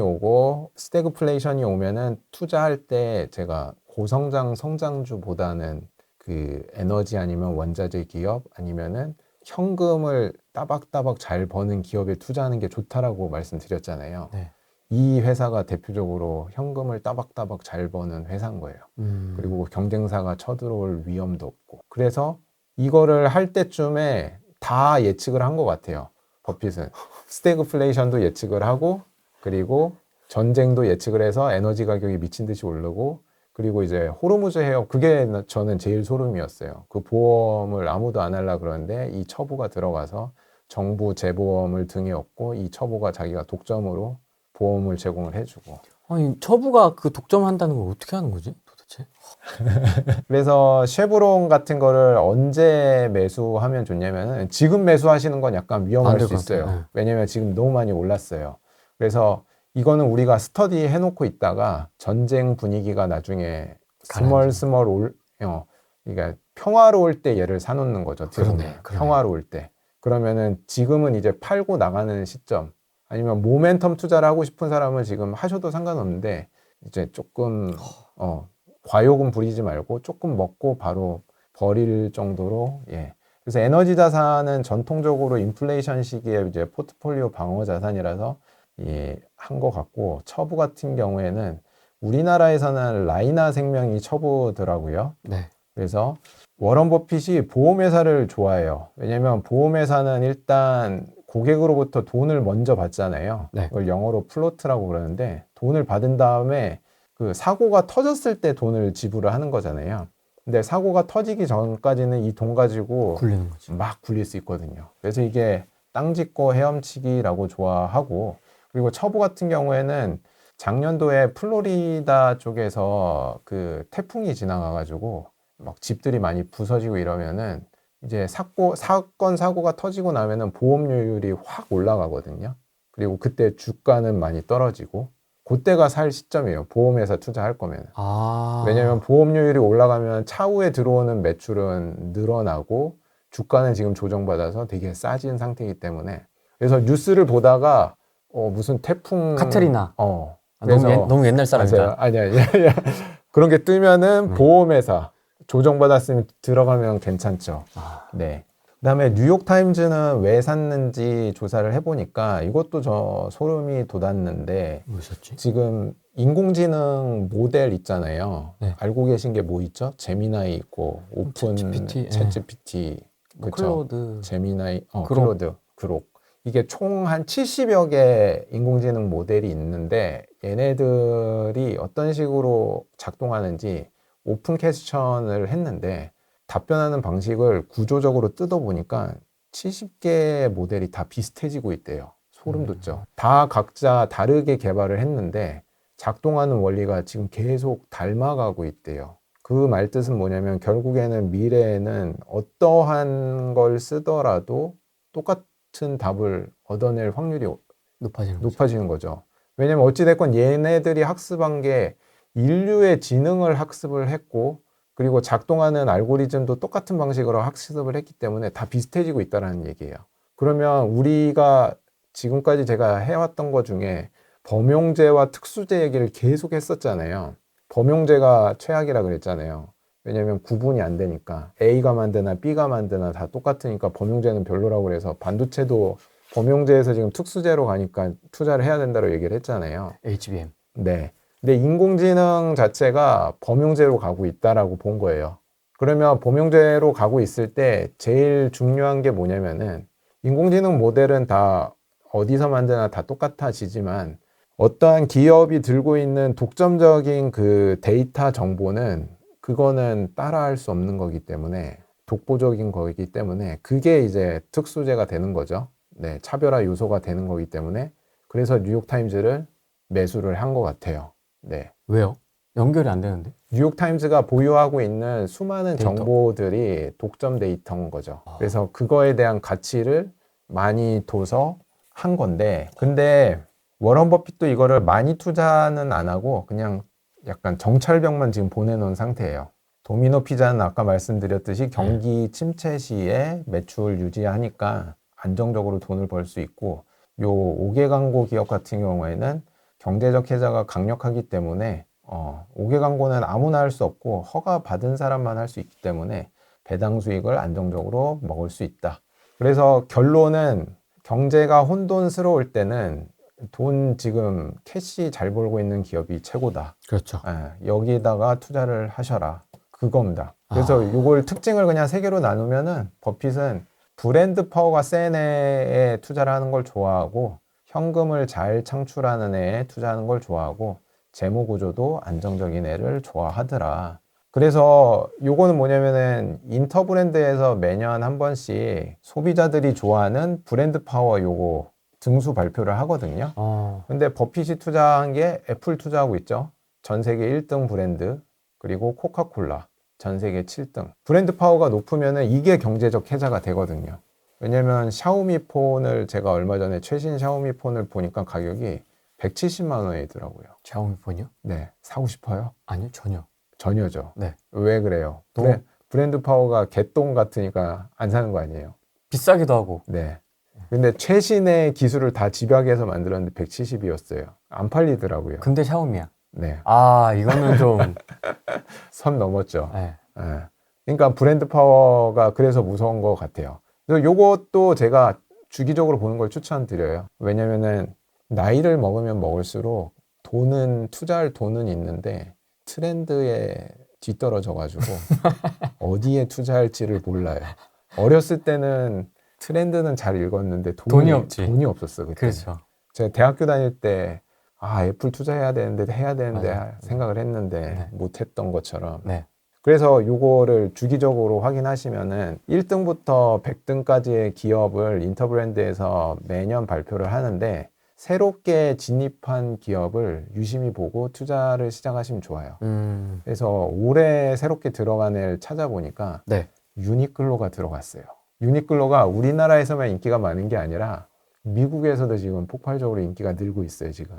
오면은 투자할 때 제가 고성장 성장주보다는 그 에너지 아니면 원자재 기업 아니면은 현금을 따박따박 잘 버는 기업에 투자하는 게 좋다라고 말씀드렸잖아요. 네. 이 회사가 대표적으로 현금을 따박따박 잘 버는 회사인 거예요. 그리고 경쟁사가 쳐들어올 위험도 없고. 그래서 이거를 할 때쯤에 다 예측을 한 것 같아요. 버핏은. 스태그플레이션도 예측을 하고 그리고 전쟁도 예측을 해서 에너지 가격이 미친 듯이 오르고 그리고 이제 호르무즈 해협 그게 저는 제일 소름이었어요. 그 보험을 아무도 안 하려고 그러는데 이 처부가 들어가서 정부 재보험을 등에 업고 이 처부가 자기가 독점으로 보험을 제공을 해주고. 아니, 처부가 그 독점한다는 걸 어떻게 하는 거지 도대체? 그래서 쉐브론 같은 거를 언제 매수하면 좋냐면은 지금 매수하시는 건 약간 위험할 수 있어요. 네. 왜냐면 지금 너무 많이 올랐어요. 그래서 이거는 우리가 스터디 해놓고 있다가 전쟁 분위기가 나중에 그러니까 평화로울 때 얘를 사놓는 거죠. 그러네. 평화로울 때. 그러면은 지금은 이제 팔고 나가는 시점 아니면 모멘텀 투자를 하고 싶은 사람은 지금 하셔도 상관없는데 이제 조금 과요금 부리지 말고 조금 먹고 바로 버릴 정도로 그래서 에너지 자산은 전통적으로 인플레이션 시기에 이제 포트폴리오 방어 자산이라서 한 것 같고 처부 같은 경우에는 우리나라에서는 라이나 생명이 처부더라고요. 네. 그래서 워런 버핏이 보험회사를 좋아해요. 왜냐면 보험회사는 일단 고객으로부터 돈을 먼저 받잖아요. 네. 그걸 영어로 플로트라고 그러는데 돈을 받은 다음에 그 사고가 터졌을 때 돈을 지불을 하는 거잖아요. 근데 사고가 터지기 전까지는 이 돈 가지고 굴리는 거지. 막 굴릴 수 있거든요. 그래서 이게 땅 짚고 헤엄치기라고 좋아하고 그리고 처부 같은 경우에는 작년도에 플로리다 쪽에서 그 태풍이 지나가가지고 막 집들이 많이 부서지고 이러면은 이제 사고가 터지고 나면은 보험료율이 확 올라가거든요. 그리고 그때 주가는 많이 떨어지고 그때가 살 시점이에요. 보험회사 투자할 거면. 왜냐면 보험료율이 올라가면 차후에 들어오는 매출은 늘어나고 주가는 지금 조정받아서 되게 싸진 상태이기 때문에 그래서 뉴스를 보다가 무슨 태풍 카트리나. 그래서 너무 옛날 사람이다. 아니야. 그런 게 뜨면은 보험회사 조정받았으면 들어가면 괜찮죠. 네. 그다음에 뉴욕타임즈는 왜 샀는지 조사를 해보니까 이것도 저 소름이 돋았는데 뭐였지? 지금 인공지능 모델 있잖아요. 네. 알고 계신 게 뭐 있죠? 제미나이 있고 오픈 챗GPT, 챗GPT, 그쵸? 클로드, 제미나이, 그록. 클로드, 그록 이게 총 한 70여 개 인공지능 모델이 있는데 얘네들이 어떤 식으로 작동하는지 오픈 퀘스천을 했는데 답변하는 방식을 구조적으로 뜯어보니까 70개의 모델이 다 비슷해지고 있대요. 소름 돋죠. 다 각자 다르게 개발을 했는데 작동하는 원리가 지금 계속 닮아가고 있대요. 그 말뜻은 뭐냐면 결국에는 미래에는 어떠한 걸 쓰더라도 똑같은 답을 얻어낼 확률이 높아지는 거죠. 높아지는 거죠. 왜냐면 어찌됐건 얘네들이 학습한 게 인류의 지능을 학습을 했고 그리고 작동하는 알고리즘도 똑같은 방식으로 학습을 했기 때문에 다 비슷해지고 있다는 얘기예요. 그러면 우리가 지금까지 제가 해왔던 것 중에 범용제와 특수제 얘기를 계속 했었잖아요. 범용제가 최악이라 그랬잖아요. 왜냐면 구분이 안 되니까 A가 만드나 B가 만드나 다 똑같으니까 범용제는 별로라고 그래서 반도체도 범용제에서 지금 특수제로 가니까 투자를 해야 된다고 얘기를 했잖아요. HBM. 네. 근데 인공지능 자체가 범용제로 가고 있다라고 본 거예요. 그러면 범용제로 가고 있을 때 제일 중요한 게 뭐냐면은 인공지능 모델은 다 어디서 만드나 다 똑같아지지만 어떠한 기업이 들고 있는 독점적인 그 데이터 정보는 그거는 따라할 수 없는 거기 때문에 독보적인 거기 때문에 그게 이제 특수제가 되는 거죠. 네, 차별화 요소가 되는 거기 때문에 그래서 뉴욕타임즈를 매수를 한 것 같아요. 네. 왜요? 연결이 안 되는데? 뉴욕타임즈가 보유하고 있는 수많은 데이터. 정보들이 독점 데이터인 거죠. 그래서 그거에 대한 가치를 많이 둬서 한 건데, 근데 워런 버핏도 이거를 많이 투자는 안 하고 그냥 약간 정찰병만 지금 보내놓은 상태예요. 도미노 피자는 아까 말씀드렸듯이 경기 침체 시에 매출 유지하니까 안정적으로 돈을 벌 수 있고, 요 5개 광고 기업 같은 경우에는 경제적 해자가 강력하기 때문에 5개 광고는 아무나 할 수 없고 허가 받은 사람만 할 수 있기 때문에 배당 수익을 안정적으로 먹을 수 있다. 그래서 결론은 경제가 혼돈스러울 때는 돈 지금 캐시 잘 벌고 있는 기업이 최고다. 그렇죠. 여기다가 투자를 하셔라. 그겁니다. 그래서 이걸 특징을 그냥 세 개로 나누면은 버핏은 브랜드 파워가 센 애에 투자를 하는 걸 좋아하고 현금을 잘 창출하는 애에 투자하는 걸 좋아하고 재무 구조도 안정적인 애를 좋아하더라. 그래서 요거는 뭐냐면은 인터브랜드에서 매년 한 번씩 소비자들이 좋아하는 브랜드 파워 요거 등수 발표를 하거든요. 근데 버핏이 투자한 게 애플 투자하고 있죠. 전 세계 1등 브랜드, 그리고 코카콜라 전 세계 7등. 브랜드 파워가 높으면은 이게 경제적 해자가 되거든요. 왜냐면 샤오미 폰을 제가 얼마 전에 최신 샤오미 폰을 보니까 가격이 170만 원이더라고요. 샤오미 폰이요? 네, 사고 싶어요? 아니요, 전혀. 전혀죠. 네. 왜 그래요? 브랜드 파워가 개똥 같으니까 안 사는 거 아니에요? 비싸기도 하고. 네. 근데 최신의 기술을 다 집약해서 만들었는데 170이었어요. 안 팔리더라고요. 근데 샤오미야. 네. 이거는 좀. 선 넘었죠. 네. 예. 그러니까 브랜드 파워가 그래서 무서운 것 같아요. 그래서 요것도 제가 주기적으로 보는 걸 추천드려요. 왜냐면은 나이를 먹으면 먹을수록 돈은 투자할 돈은 있는데 트렌드에 뒤떨어져가지고 어디에 투자할지를 몰라요. 어렸을 때는 트렌드는 잘 읽었는데 돈이 없지. 돈이 없었어 그때. 그렇죠. 제가 대학교 다닐 때 애플 투자해야 되는데 맞아요. 생각을 했는데 네. 못했던 것처럼. 네. 그래서 요거를 주기적으로 확인하시면은 1등부터 100등까지의 기업을 인터브랜드에서 매년 발표를 하는데 새롭게 진입한 기업을 유심히 보고 투자를 시작하시면 좋아요. 그래서 올해 새롭게 들어간 애를 찾아보니까 네. 유니클로가 들어갔어요. 유니클로가 우리나라에서만 인기가 많은 게 아니라 미국에서도 지금 폭발적으로 인기가 늘고 있어요, 지금.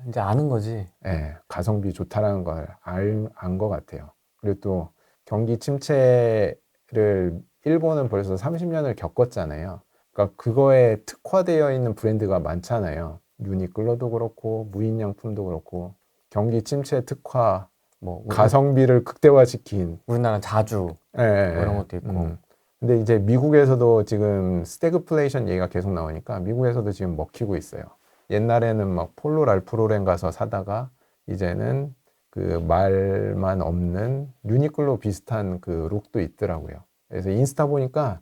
이제 아는 거지. 네, 가성비 좋다라는 걸 안 것 같아요. 그리고 또 경기 침체를 일본은 벌써 30년을 겪었잖아요. 그러니까 그거에 특화되어 있는 브랜드가 많잖아요. 유니클로도 그렇고 무인양품도 그렇고 경기 침체 특화, 뭐 가성비를 극대화시킨 우리나라는 자주 이런 것도 있고. 근데 이제 미국에서도 지금 스태그플레이션 얘기가 계속 나오니까 미국에서도 지금 먹히고 있어요. 옛날에는 막 폴로 랄프로렌 가서 사다가 이제는 그 말만 없는 유니클로 비슷한 그 룩도 있더라고요. 그래서 인스타 보니까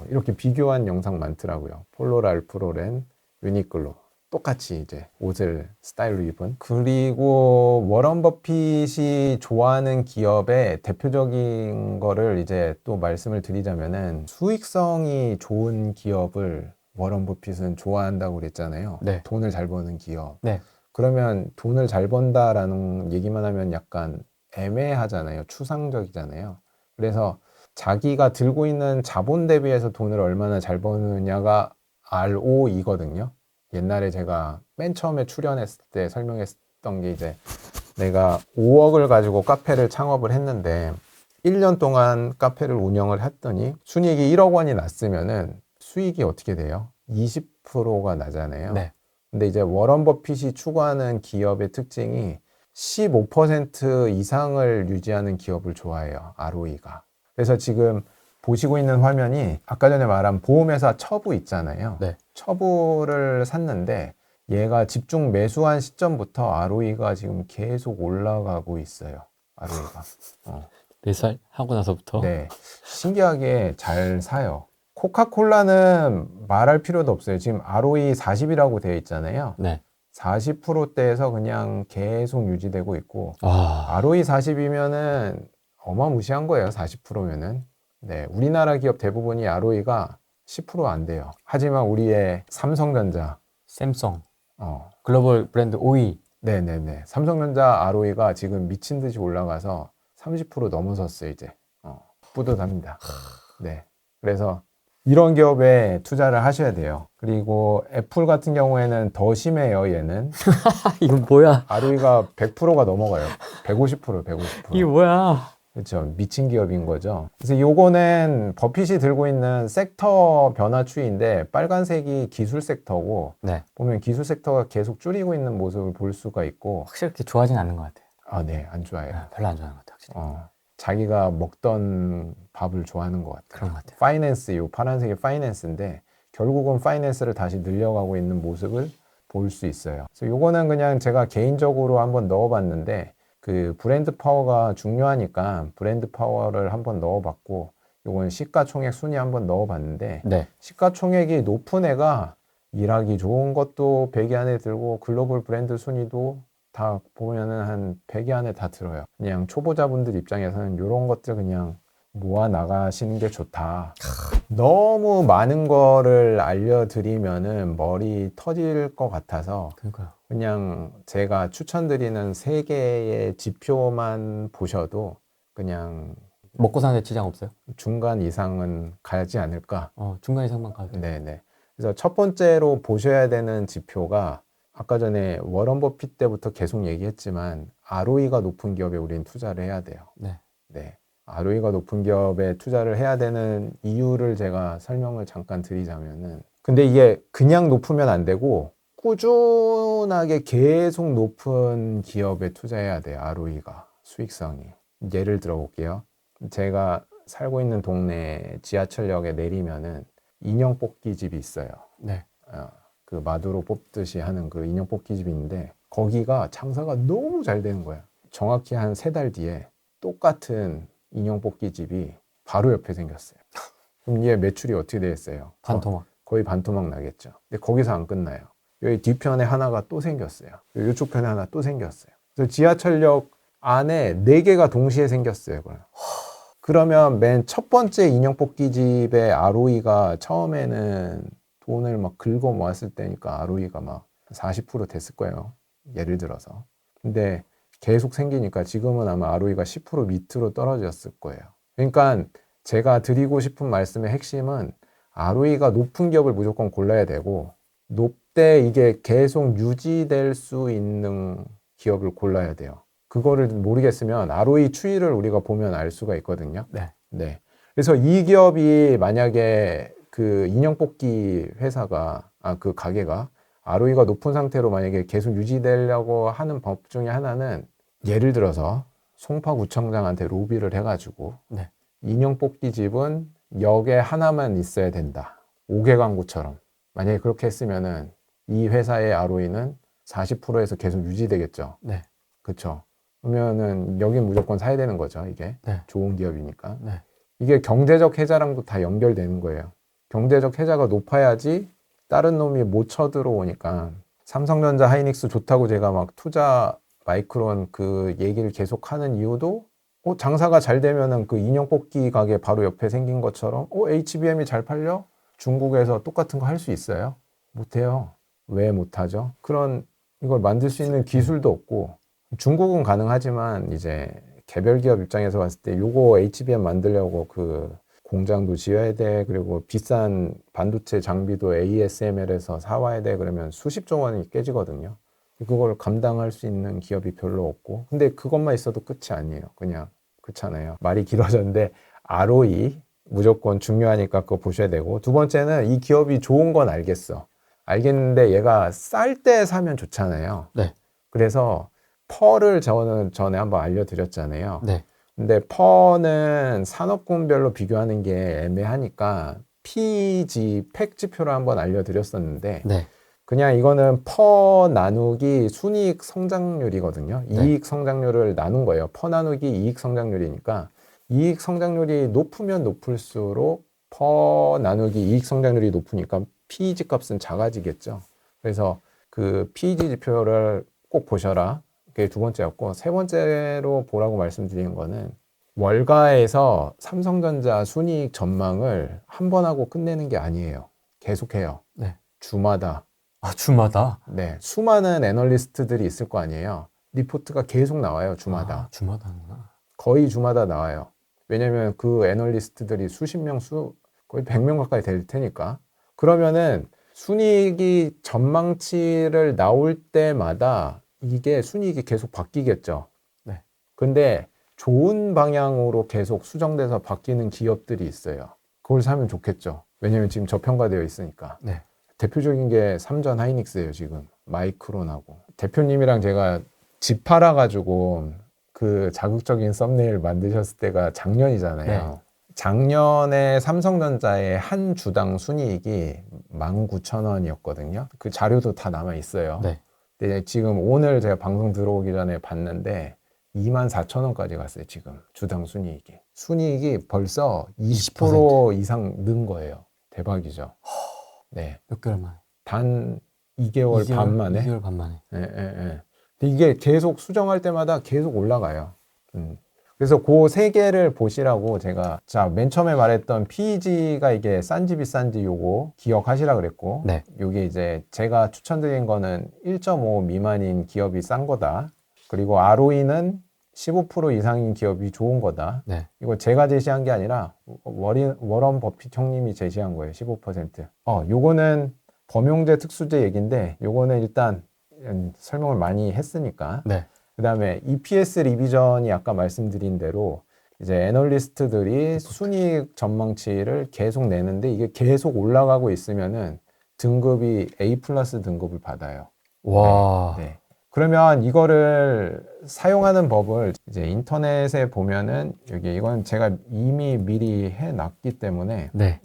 이렇게 비교한 영상 많더라고요. 폴로랄프로렌, 유니클로. 똑같이 이제 옷을 스타일로 입은. 그리고 워런 버핏이 좋아하는 기업의 대표적인 거를 이제 또 말씀을 드리자면은 수익성이 좋은 기업을 워런 버핏은 좋아한다고 그랬잖아요. 네. 돈을 잘 버는 기업. 네. 그러면 돈을 잘 번다라는 얘기만 하면 약간 애매하잖아요. 추상적이잖아요. 그래서 자기가 들고 있는 자본 대비해서 돈을 얼마나 잘 버느냐가 ROE거든요. 옛날에 제가 맨 처음에 출연했을 때 설명했던 게 이제 내가 5억을 가지고 카페를 창업을 했는데 1년 동안 카페를 운영을 했더니 순이익이 1억 원이 났으면은 수익이 어떻게 돼요? 20%가 나잖아요. 네. 근데 이제 워런 버핏이 추구하는 기업의 특징이 15% 이상을 유지하는 기업을 좋아해요. ROE가. 그래서 지금 보시고 있는 화면이 아까 전에 말한 보험회사 처부 있잖아요. 네. 처부를 샀는데 얘가 집중 매수한 시점부터 ROE가 지금 계속 올라가고 있어요. ROE가. 매수할 하고 나서부터. 네. 신기하게 잘 사요. 코카콜라는 말할 필요도 없어요. 지금 ROE 40이라고 되어 있잖아요. 네. 40%대에서 그냥 계속 유지되고 있고 아, ROE 40이면은 어마무시한 거예요. 40%면은. 네, 우리나라 기업 대부분이 ROE가 10%안 돼요. 하지만 우리의 삼성전자, 샘송 어, 글로벌 브랜드 5위. 네네네. 삼성전자 ROE가 지금 미친 듯이 올라가서 30% 넘어섰어요, 이제. 뿌듯합니다. 네. 그래서 이런 기업에 투자를 하셔야 돼요. 그리고 애플 같은 경우에는 더 심해요, 얘는. 이건 뭐야? ROE가 100%가 넘어가요. 150%, 150%. 이게 뭐야? 그렇죠. 미친 기업인 거죠. 그래서 요거는 버핏이 들고 있는 섹터 변화 추이인데 빨간색이 기술 섹터고 네. 보면 기술 섹터가 계속 줄이고 있는 모습을 볼 수가 있고 확실히 그렇게 좋아하진 않는 것 같아요. 아, 네, 안 좋아요. 별로 안 좋아하는 것 같아요, 확실히. 자기가 먹던 밥을 좋아하는 것 같아요. 그런 것 같아요. 파이낸스, 요 파란색이 파이낸스인데 결국은 파이낸스를 다시 늘려가고 있는 모습을 볼 수 있어요. 그래서 요거는 그냥 제가 개인적으로 한번 넣어봤는데 그 브랜드 파워가 중요하니까 브랜드 파워를 한번 넣어봤고 요건 시가총액 순위 한번 넣어봤는데 네. 시가총액이 높은 애가 일하기 좋은 것도 100위 안에 들고 글로벌 브랜드 순위도 다 보면은 한 100위 안에 다 들어요. 그냥 초보자분들 입장에서는 이런 것들 그냥 모아 나가시는 게 좋다. 너무 많은 거를 알려드리면은 머리 터질 것 같아서 그러니까요. 그냥 제가 추천드리는 3개의 지표만 보셔도 그냥 먹고 사는데 지장 없어요? 중간 이상은 가지 않을까. 중간 이상만 가도 돼요. 네네. 그래서 첫 번째로 보셔야 되는 지표가 아까 전에 워런 버핏 때부터 계속 얘기했지만 ROE가 높은 기업에 우리는 투자를 해야 돼요. 네. 네. ROE가 높은 기업에 투자를 해야 되는 이유를 제가 설명을 잠깐 드리자면은 근데 이게 그냥 높으면 안 되고 꾸준하게 계속 높은 기업에 투자해야 돼요. ROE가 수익성이. 예를 들어 볼게요. 제가 살고 있는 동네 지하철역에 내리면은 인형 뽑기 집이 있어요. 네. 그 마두로 뽑듯이 하는 그 인형 뽑기 집이 있는데 거기가 장사가 너무 잘 되는 거야. 정확히 한 3달 뒤에 똑같은 인형 뽑기 집이 바로 옆에 생겼어요. 그럼 얘 매출이 어떻게 되겠어요? 반토막. 거의 반토막 나겠죠. 근데 거기서 안 끝나요. 여기 뒤편에 하나가 또 생겼어요. 이쪽 편에 하나 또 생겼어요. 그래서 지하철역 안에 4개가 동시에 생겼어요. 그러면 맨 첫 번째 인형 뽑기 집의 ROE가 처음에는 돈을 막 긁어 모았을 때니까 ROE가 막 40% 됐을 거예요. 예를 들어서. 근데 계속 생기니까 지금은 아마 ROE가 10% 밑으로 떨어졌을 거예요. 그러니까 제가 드리고 싶은 말씀의 핵심은 ROE가 높은 기업을 무조건 골라야 되고 높되 이게 계속 유지될 수 있는 기업을 골라야 돼요. 그거를 모르겠으면 ROE 추이를 우리가 보면 알 수가 있거든요. 네. 네. 그래서 이 기업이 만약에 그 인형 뽑기 회사가, 그 가게가 ROE가 높은 상태로 만약에 계속 유지되려고 하는 법 중에 하나는 예를 들어서 송파구청장한테 로비를 해가지고 네. 인형 뽑기 집은 역에 하나만 있어야 된다. 5개 광고처럼. 만약에 그렇게 했으면은 이 회사의 ROE는 40%에서 계속 유지되겠죠. 네. 그쵸. 그러면은 여긴 무조건 사야 되는 거죠, 이게. 네. 좋은 기업이니까. 네. 이게 경제적 해자랑도 다 연결되는 거예요. 경제적 해자가 높아야지 다른 놈이 못 쳐들어오니까 삼성전자, 하이닉스 좋다고 제가 막 투자 마이크론 그 얘기를 계속 하는 이유도 장사가 잘 되면은 그 인형 뽑기 가게 바로 옆에 생긴 것처럼 HBM이 잘 팔려? 중국에서 똑같은 거 할 수 있어요? 못해요. 왜 못하죠? 그런 이걸 만들 수 있는 기술도 없고 중국은 가능하지만 이제 개별 기업 입장에서 봤을 때 요거 HBM 만들려고 그 공장도 지어야 돼. 그리고 비싼 반도체 장비도 ASML에서 사와야 돼. 그러면 수십조 원이 깨지거든요. 그걸 감당할 수 있는 기업이 별로 없고. 근데 그것만 있어도 끝이 아니에요. 그냥 그렇잖아요. 말이 길어졌는데 ROE 무조건 중요하니까 그거 보셔야 되고. 두 번째는 이 기업이 좋은 건 알겠어. 알겠는데 얘가 쌀 때 사면 좋잖아요. 네. 그래서 펄을 저는 전에 한번 알려드렸잖아요. 네. 근데 펄은 산업군별로 비교하는 게 애매하니까 PG, 팩 지표를 한번 알려드렸었는데 네. 그냥 이거는 퍼 나누기 순이익 성장률이거든요. 네. 이익 성장률을 나눈 거예요. 퍼 나누기 이익 성장률이니까 이익 성장률이 높으면 높을수록 퍼 나누기 이익 성장률이 높으니까 PEG 값은 작아지겠죠. 그래서 그 PEG 지표를 꼭 보셔라. 그게 두 번째였고, 세 번째로 보라고 말씀드린 거는 월가에서 삼성전자 순이익 전망을 한 번 하고 끝내는 게 아니에요. 계속해요. 네. 주마다. 아, 주마다? 네. 수많은 애널리스트들이 있을 거 아니에요. 리포트가 계속 나와요. 주마다. 아, 주마다구나. 거의 주마다 나와요. 왜냐면 그 애널리스트들이 수십 명, 거의 100명 가까이 될 테니까. 그러면은 순이익이 전망치를 나올 때마다 이게 순이익이 계속 바뀌겠죠. 네. 근데 좋은 방향으로 계속 수정돼서 바뀌는 기업들이 있어요. 그걸 사면 좋겠죠. 왜냐면 지금 저평가되어 있으니까. 네. 대표적인 게 삼전 하이닉스예요, 지금. 마이크론하고. 대표님이랑 제가 집 팔아가지고 그 자극적인 썸네일 만드셨을 때가 작년이잖아요. 네. 작년에 삼성전자의 한 주당 순이익이 19,000원이었거든요. 그 자료도 다 남아 있어요. 네. 근데 지금 오늘 제가 방송 들어오기 전에 봤는데 24,000원까지 갔어요, 지금. 주당 순이익이. 순이익이 벌써 20% 이상 는 거예요. 대박이죠. 네. 몇 개월 만에? 단 2개월 반 만에. 2개월 반 만에. 예, 예, 예. 근데 이게 계속 수정할 때마다 계속 올라가요. 그래서 그 세 개를 보시라고 제가 맨 처음에 말했던 PEG가 이게 싼지 비싼지 요거 기억하시라 그랬고 네. 요게 이제 제가 추천드린 거는 1.5 미만인 기업이 싼 거다. 그리고 ROE는 15% 이상인 기업이 좋은 거다. 네. 이거 제가 제시한 게 아니라 워런 버핏 형님이 제시한 거예요. 15%. 요거는 범용제 특수제 얘기인데 요거는 일단 설명을 많이 했으니까. 네. 그 다음에 EPS 리비전이 아까 말씀드린 대로 이제 애널리스트들이 순이익 전망치를 계속 내는데 이게 계속 올라가고 있으면은 등급이 A 플러스 등급을 받아요. 와. 네. 그러면 이거를 사용하는 법을 이제 인터넷에 보면은 이건 제가 이미 미리 해놨기 때문에 네.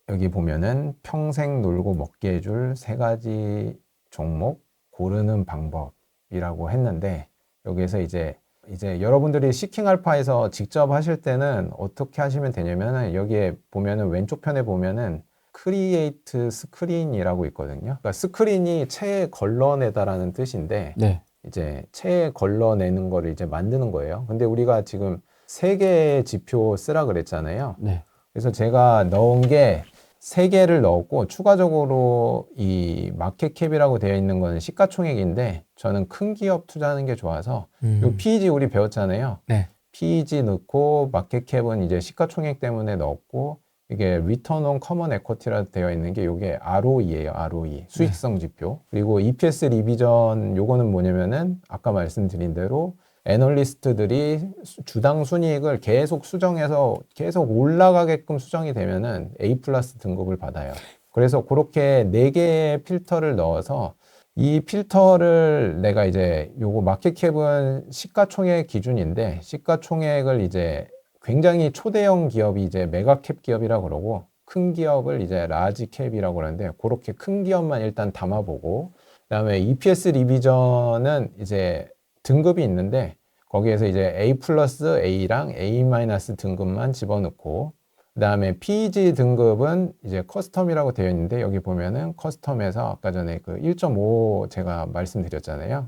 여기 보면은 평생 놀고 먹게 해줄 3가지 종목 고르는 방법이라고 했는데 여기에서 이제 여러분들이 시킹 알파에서 직접 하실 때는 어떻게 하시면 되냐면은 여기에 보면은 왼쪽 편에 보면은 크리에이트 스크린이라고 있거든요. 그러니까 스크린이 체에 걸러내다라는 뜻인데 네. 이제 체에 걸러내는 거를 이제 만드는 거예요. 근데 우리가 지금 3개의 지표 쓰라 그랬잖아요. 네. 그래서 제가 넣은 게 3개를 넣었고 추가적으로 이 마켓캡이라고 되어 있는 거는 시가총액인데 저는 큰 기업 투자하는 게 좋아서 요 PEG 우리 배웠잖아요. 네. PEG 넣고 마켓캡은 이제 시가총액 때문에 넣었고 이게 Return on Common Equity라 되어 있는 게 이게 ROE예요. ROE 수익성 지표. 그리고 EPS 리비전 요거는 뭐냐면은 아까 말씀드린 대로 애널리스트들이 주당 순이익을 계속 수정해서 계속 올라가게끔 수정이 되면은 A 플러스 등급을 받아요. 그래서 그렇게 4개의 필터를 넣어서 이 필터를 내가 이제 요거 마켓캡은 시가총액 기준인데 시가총액을 이제 굉장히 초대형 기업이 이제 메가캡 기업이라고 그러고 큰 기업을 이제 라지캡이라고 그러는데 그렇게 큰 기업만 일단 담아보고 그다음에 EPS 리비전은 이제 등급이 있는데 거기에서 이제 A 플러스 A랑 A 마이너스 등급만 집어넣고, 그 다음에 PEG 등급은 이제 커스텀이라고 되어 있는데, 여기 보면은 커스텀에서 아까 전에 그 1.5 제가 말씀드렸잖아요.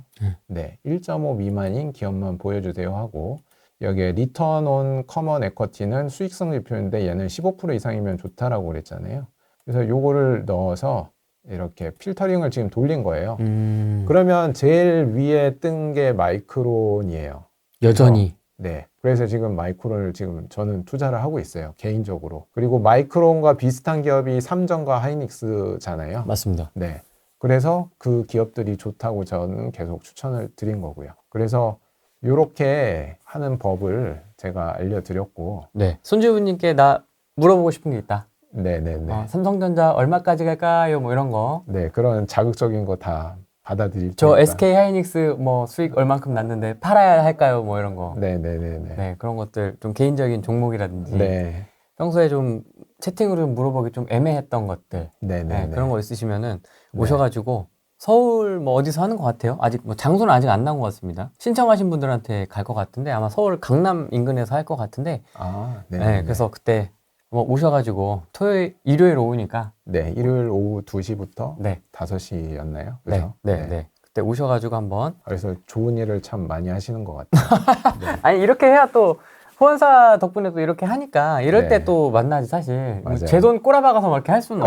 네, 1.5 미만인 기업만 보여주세요 하고, 여기에 리턴 온 커먼 에쿼티는 수익성 지표인데 얘는 15% 이상이면 좋다라고 그랬잖아요. 그래서 요거를 넣어서 이렇게 필터링을 지금 돌린 거예요. 그러면 제일 위에 뜬 게 마이크론이에요. 여전히. 네. 그래서 지금 마이크론을 지금 저는 투자를 하고 있어요. 개인적으로. 그리고 마이크론과 비슷한 기업이 삼성과 하이닉스잖아요. 맞습니다. 네. 그래서 그 기업들이 좋다고 저는 계속 추천을 드린 거고요. 그래서 이렇게 하는 법을 제가 알려드렸고. 네. 손주부님께 나 물어보고 싶은 게 있다. 네네네. 삼성전자 얼마까지 갈까요? 뭐 이런 거. 네. 그런 자극적인 거 다 받아들일 저 테니까. SK 하이닉스 뭐 수익 얼만큼 났는데 팔아야 할까요? 뭐 이런 거. 네네네네. 네, 그런 것들 좀 개인적인 종목이라든지 네. 평소에 좀 채팅으로 물어보기 좀 애매했던 것들. 네네네. 네, 그런 거 있으시면은 네. 오셔가지고 서울 뭐 어디서 하는 것 같아요. 아직 뭐 장소는 아직 안 나온 것 같습니다. 신청하신 분들한테 갈 것 같은데 아마 서울 강남 인근에서 할 것 같은데. 아, 네, 네. 그래서 그때 뭐 오셔가지고 일요일 오후니까. 네, 일요일 오후 2시부터 네, 5시였나요? 네, 그죠? 네, 네. 그때 오셔가지고 한번. 그래서 좋은 일을 참 많이 하시는 것 같아요. 네. 아니 이렇게 해야 또 후원사 덕분에 또 이렇게 하니까 이럴 네. 때 또 만나지 사실. 맞아요. 제 돈 꼬라박아서 뭐 이렇게 할 수는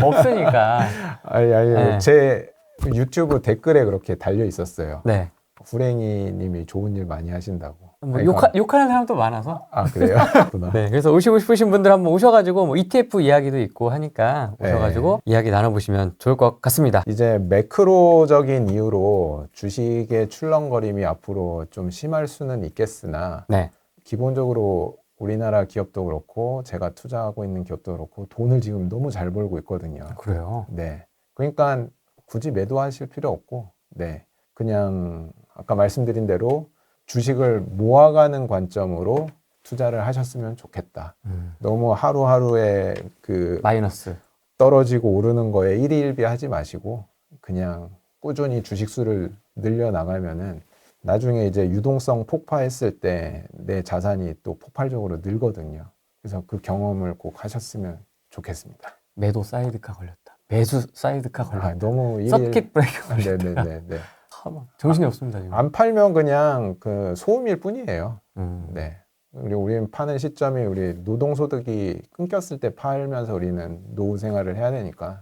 없으니까. 아니, 네. 제 유튜브 댓글에 그렇게 달려 있었어요. 네. 후랭이 님이 좋은 일 많이 하신다고. 뭐 그러니까- 욕하는 사람도 많아서. 아, 그래요? 그렇구나. 네. 그래서 오시고 싶으신 분들 한번 오셔가지고 뭐 ETF 이야기도 있고 하니까 오셔가지고 이야기 나눠보시면 좋을 것 같습니다. 이제 매크로적인 이유로 주식의 출렁거림이 앞으로 좀 심할 수는 있겠으나, 네. 기본적으로 우리나라 기업도 그렇고 제가 투자하고 있는 기업도 그렇고 돈을 지금 너무 잘 벌고 있거든요. 그래요. 네. 그러니까 굳이 매도하실 필요 없고, 네. 그냥 아까 말씀드린 대로 주식을 모아가는 관점으로 투자를 하셨으면 좋겠다. 너무 하루하루에 그 마이너스. 떨어지고 오르는 거에 일희일비 하지 마시고 그냥 꾸준히 주식 수를 늘려 나가면은 나중에 이제 유동성 폭파했을 때 내 자산이 또 폭발적으로 늘거든요. 그래서 그 경험을 꼭 하셨으면 좋겠습니다. 매도 사이드카 걸렸다. 매수 사이드카 걸렸다. 아, 너무 서킷 브레이크 걸렸다. 네네네. 막 정신이 없습니다 지금. 안 팔면 그냥 그 소음일 뿐이에요. 음. 네. 그리고 우리는 파는 시점이 우리 노동소득이 끊겼을 때 팔면서 우리는 노후 생활을 해야 되니까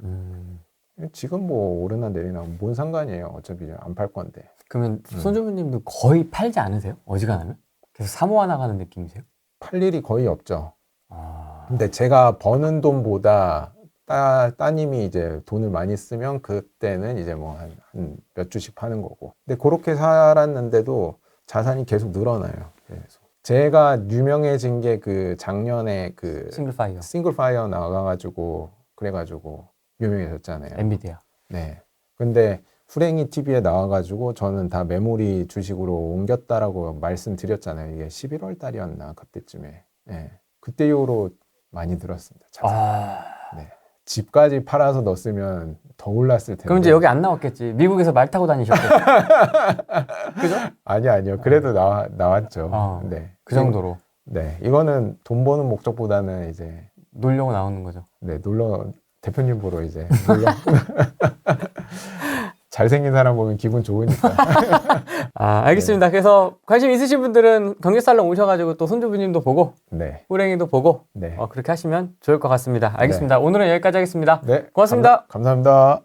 지금 뭐 오르나 내리나 뭔 상관이에요. 어차피 안 팔 건데. 그러면 손주부님도 거의 팔지 않으세요? 어지간하면? 계속 사모아 나가는 느낌이세요? 팔 일이 거의 없죠. 아... 근데 제가 버는 돈보다 따님이 이제 돈을 많이 쓰면 그때는 이제 뭐 한 몇 주씩 파는 거고. 근데 그렇게 살았는데도 자산이 계속 늘어나요. 그래서 제가 유명해진 게 그 작년에 그 싱글파이어, 싱글파이어 나가가지고 그래가지고 유명해졌잖아요. 엔비디아. 네. 근데 후랭이 TV에 나와가지고 저는 다 메모리 주식으로 옮겼다라고 말씀드렸잖아요. 이게 11월 달이었나 그때쯤에. 네. 그때 이후로 많이 들었습니다. 자산. 아... 네. 집까지 팔아서 넣었으면 더 올랐을 텐데. 그럼 이제 여기 안 나왔겠지. 미국에서 말 타고 다니셨겠지. 그죠? 아니요. 그래도 나왔죠. 네. 그 정도로. 네. 이거는 돈 버는 목적보다는 이제 놀려고 나오는 거죠. 네, 대표님 보러 이제 놀러. 잘생긴 사람 보면 기분 좋으니까. 아, 알겠습니다. 그래서 관심 있으신 분들은 경제살롱 오셔가지고 또 손주부님도 보고 네. 호랭이도 보고 네. 그렇게 하시면 좋을 것 같습니다. 알겠습니다. 오늘은 여기까지 하겠습니다. 네. 고맙습니다. 감사합니다.